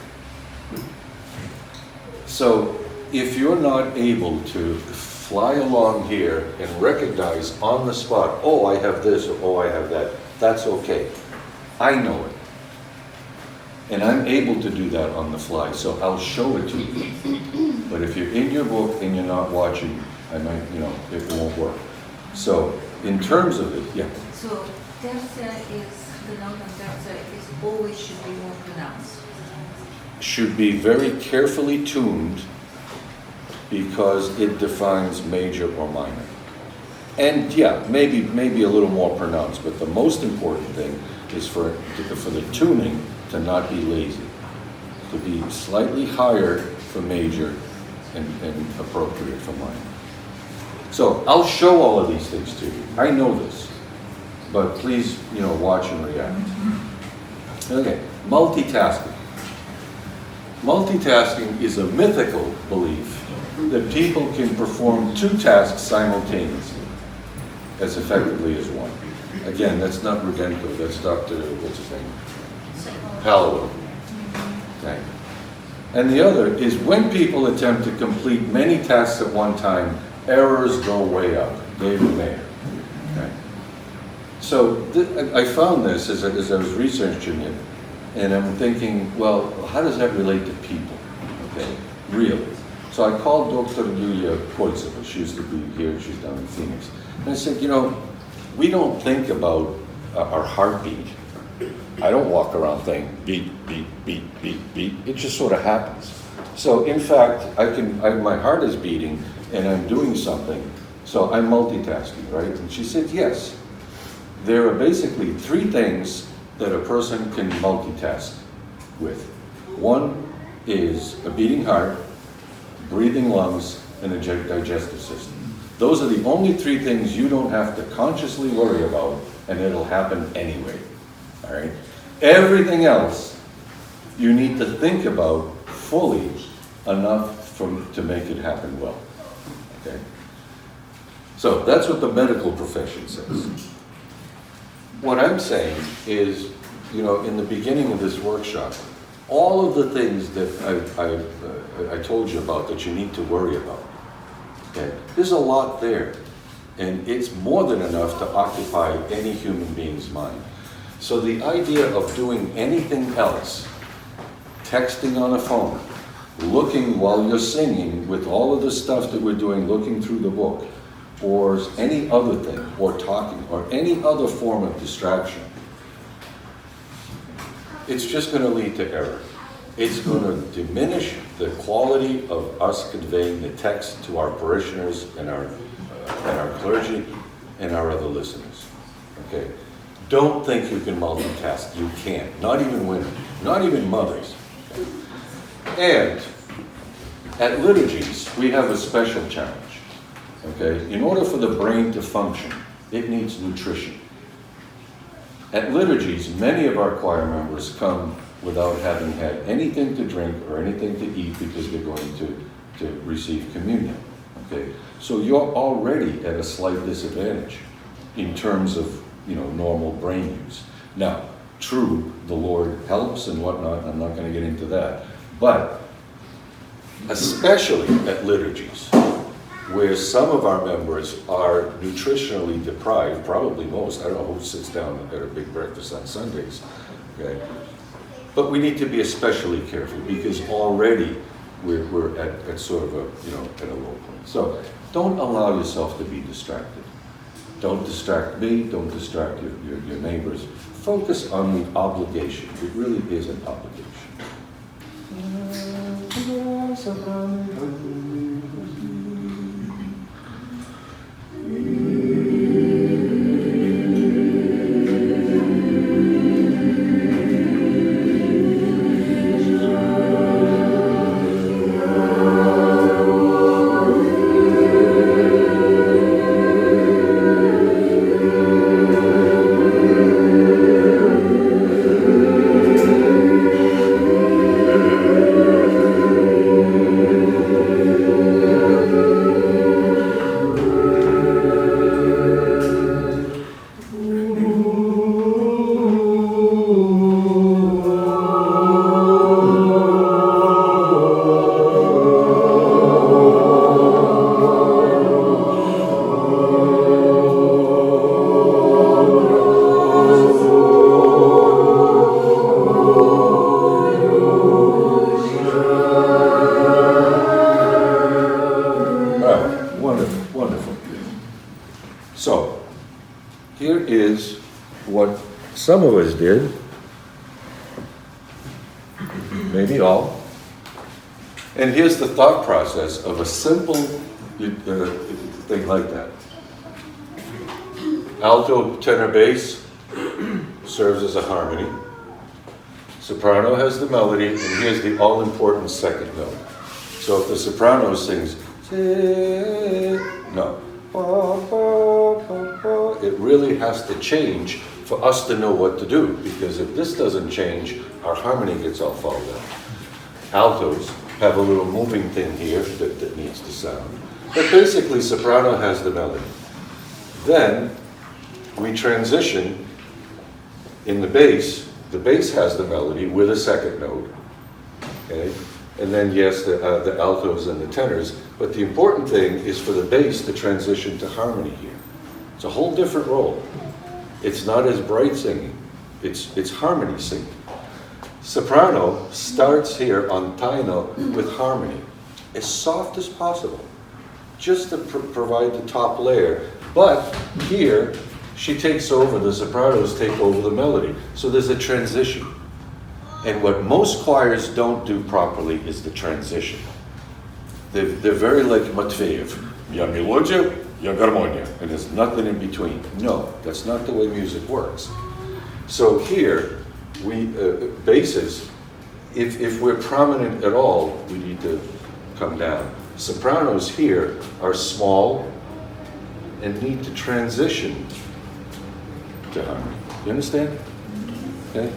So, if you're not able to fly along here and recognize on the spot, oh, I have this, or oh, I have that, That's okay. I know it. And I'm able to do that on the fly, so I'll show it to you. But if you're in your book and you're not watching, I might, it won't work. So, in terms of it, yeah. So, terza is, the note on terza is always should be more pronounced. Should be very carefully tuned because it defines major or minor. And yeah, maybe a little more pronounced, but the most important thing is for the tuning to not be lazy, to be slightly higher for major and appropriate for minor. So I'll show all of these things to you. I know this, but please, watch and react. Okay, multitasking. Multitasking is a mythical belief that people can perform two tasks simultaneously as effectively as one. Again, that's not Roudenko, that's Dr. what's his name? Hallowell. Okay. And the other is when people attempt to complete many tasks at one time, errors go way up. David Mayer. Okay. So I found this as I was researching it, and I'm thinking, well, how does that relate to people? Okay, really. So I called Dr. Yulia Koitseva. She used to be here, she's down in Phoenix. And I said, we don't think about our heartbeat. I don't walk around saying beat, beat, beat, beat, beat. It just sort of happens. So in fact, my heart is beating and I'm doing something. So I'm multitasking, right? And she said, yes. There are basically three things that a person can multitask with. One is a beating heart, breathing lungs, and a digestive system. Those are the only three things you don't have to consciously worry about, and it'll happen anyway. All right? Everything else you need to think about fully enough to make it happen well. Okay? So that's what the medical profession says. What I'm saying is, in the beginning of this workshop, all of the things that I told you about that you need to worry about, okay, there's a lot there. And it's more than enough to occupy any human being's mind. So the idea of doing anything else, texting on a phone, looking while you're singing with all of the stuff that we're doing, looking through the book, or any other thing, or talking, or any other form of distraction, it's just going to lead to error. It's going to diminish the quality of us conveying the text to our parishioners and our clergy and our other listeners. Okay? Don't think you can multitask. You can't. Not even women. Not even mothers. And at liturgies, we have a special challenge. Okay? In order for the brain to function, it needs nutrition. At liturgies, many of our choir members come without having had anything to drink or anything to eat because they're going to receive communion. Okay? So you're already at a slight disadvantage in terms of normal brain use. Now, true, the Lord helps and whatnot, I'm not going to get into that. But especially at liturgies, where some of our members are nutritionally deprived, probably most, I don't know who sits down at a big breakfast on Sundays, okay? But we need to be especially careful because already we're at sort of at a low point. So don't allow yourself to be distracted. Don't distract me, don't distract your neighbors. Focus on the obligation. It really is an obligation. Some of us did. Maybe all. And here's the thought process of a simple thing like that. Alto, tenor, bass serves as a harmony. Soprano has the melody, and here's the all-important second note. So if the soprano sings, no, it really has to change for us to know what to do, because if this doesn't change, our harmony gets all fouled up. Altos have a little moving thing here that needs to sound. But basically, soprano has the melody. Then we transition in the bass has the melody with a second note, okay? And then yes, the altos and the tenors, but the important thing is for the bass to transition to harmony here. It's a whole different role. It's not as bright singing, it's harmony singing. Soprano starts here on taino with harmony, as soft as possible, just to provide the top layer. But here, she takes over, the sopranos take over the melody. So there's a transition. And what most choirs don't do properly is the transition. They're very like Matveyev. Ya melodia, ya гармония. And there's nothing in between. No, that's not the way music works. So here, we, basses, if we're prominent at all, we need to come down. Sopranos here are small and need to transition to harmony. You understand? Okay?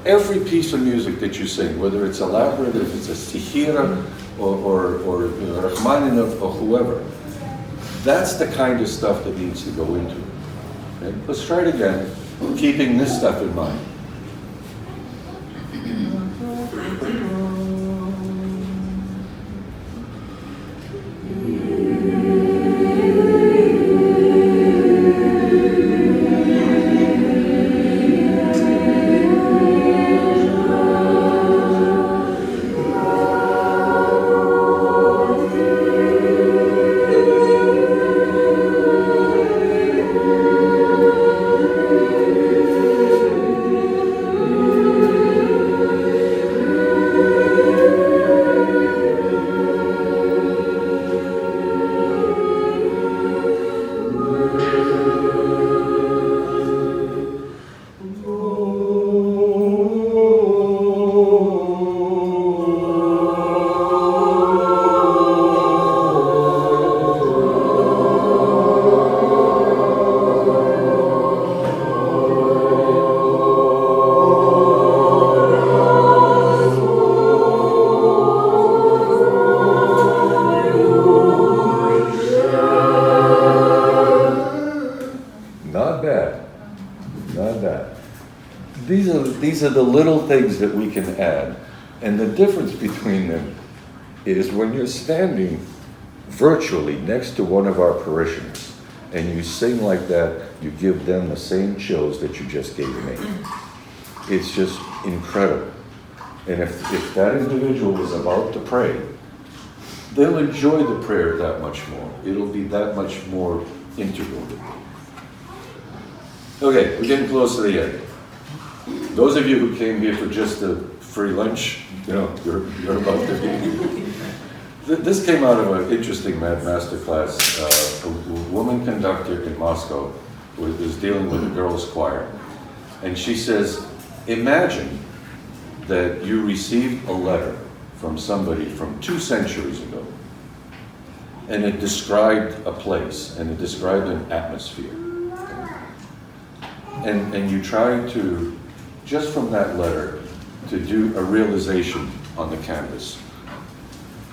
Every piece of music that you sing, whether it's elaborate, if it's a stihira or Rachmaninoff or whoever, that's the kind of stuff that needs to go into it. Okay? Let's try it again, keeping this stuff in mind. These are the little things that we can add, and the difference between them is when you're standing virtually next to one of our parishioners and you sing like that, you give them the same chills that you just gave me. It's just incredible. And if that individual is about to pray, they'll enjoy the prayer that much more. It'll be that much more integral. Okay, we're getting close to the end. Those of you who came here for just a free lunch, you know, you're about to be. This came out of an interesting master class. A woman conductor in Moscow was dealing with a girls' choir. And she says, imagine that you received a letter from somebody from 2 centuries ago. And it described a place, and it described an atmosphere. And you tried to, just from that letter, to do a realization on the canvas.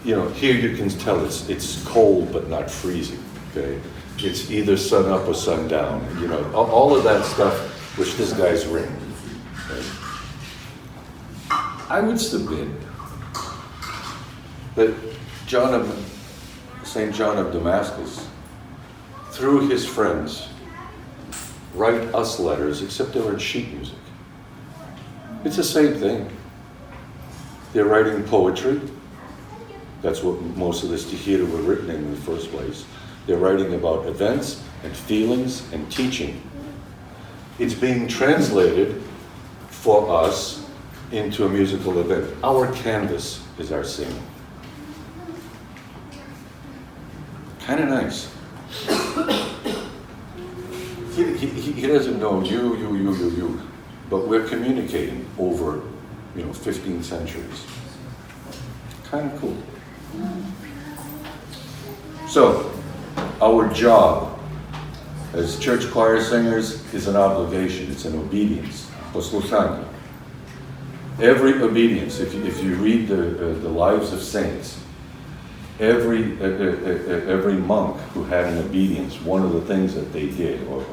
You know, here you can tell it's cold but not freezing, okay? It's either sun up or sun down, you know, all of that stuff which this guy's written. Okay? I would submit that St. John of Damascus, through his friends, write us letters, except they were in sheet music. It's the same thing. They're writing poetry. That's what most of the stihira were written in the first place. They're writing about events and feelings and teaching. It's being translated for us into a musical event. Our canvas is our singing. Kind of nice. He doesn't know you, but we're communicating over, 15 centuries. Kind of cool. So, our job as church choir singers is an obligation, it's an obedience. Poslušanje. Every obedience, if you read the lives of saints, every monk who had an obedience, one of the things that they did, or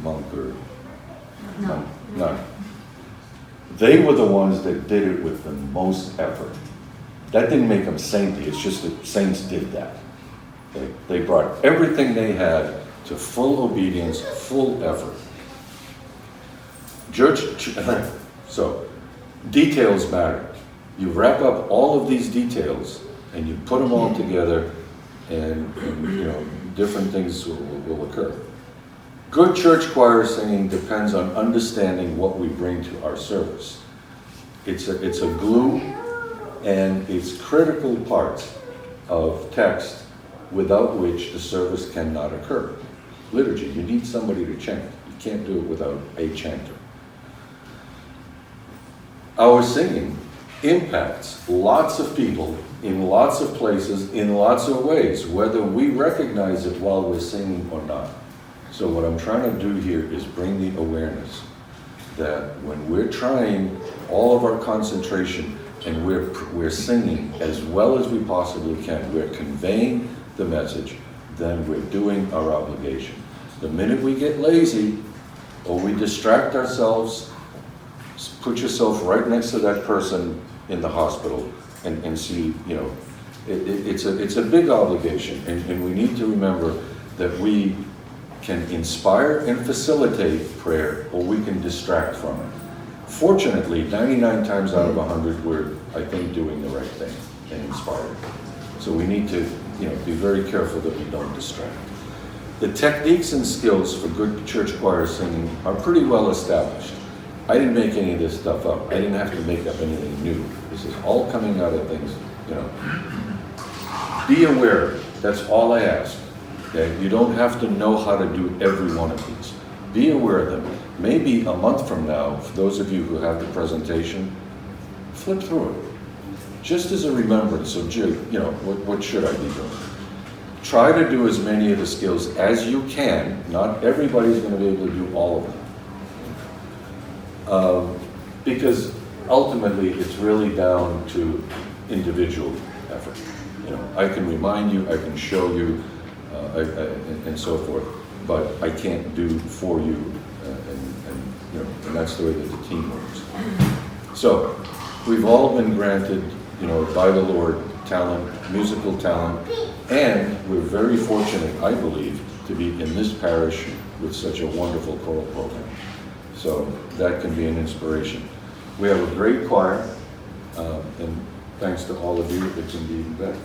monk or none, they were the ones that did it with the most effort. That didn't make them saintly, it's just that saints did that. They brought everything they had to full obedience, full effort. So, details matter. You wrap up all of these details and you put them all together, and different things will occur. Good church choir singing depends on understanding what we bring to our service. It's a glue, and it's critical parts of text without which the service cannot occur. Liturgy, you need somebody to chant. You can't do it without a chanter. Our singing impacts lots of people in lots of places, in lots of ways, whether we recognize it while we're singing or not. So what I'm trying to do here is bring the awareness that when we're trying all of our concentration and we're singing as well as we possibly can, we're conveying the message, then we're doing our obligation. The minute we get lazy or we distract ourselves, put yourself right next to that person in the hospital and see, it's a big obligation, and we need to remember that we can inspire and facilitate prayer, or we can distract from it. Fortunately, 99 times out of 100, we're, I think, doing the right thing and inspired. So we need to, be very careful that we don't distract. The techniques and skills for good church choir singing are pretty well established. I didn't make any of this stuff up. I didn't have to make up anything new. This is all coming out of things, Be aware. That's all I ask. Okay? You don't have to know how to do every one of these. Be aware of them. Maybe a month from now, for those of you who have the presentation, flip through it. Just as a remembrance of, what should I be doing? Try to do as many of the skills as you can. Not everybody's going to be able to do all of them. Because ultimately it's really down to individual effort. I can remind you, I can show you, and so forth, but I can't do for you, and that's the way that the team works. So we've all been granted, by the Lord, talent, musical talent, and we're very fortunate, I believe, to be in this parish with such a wonderful choral program. So that can be an inspiration. We have a great choir, and thanks to all of you, it can be even better.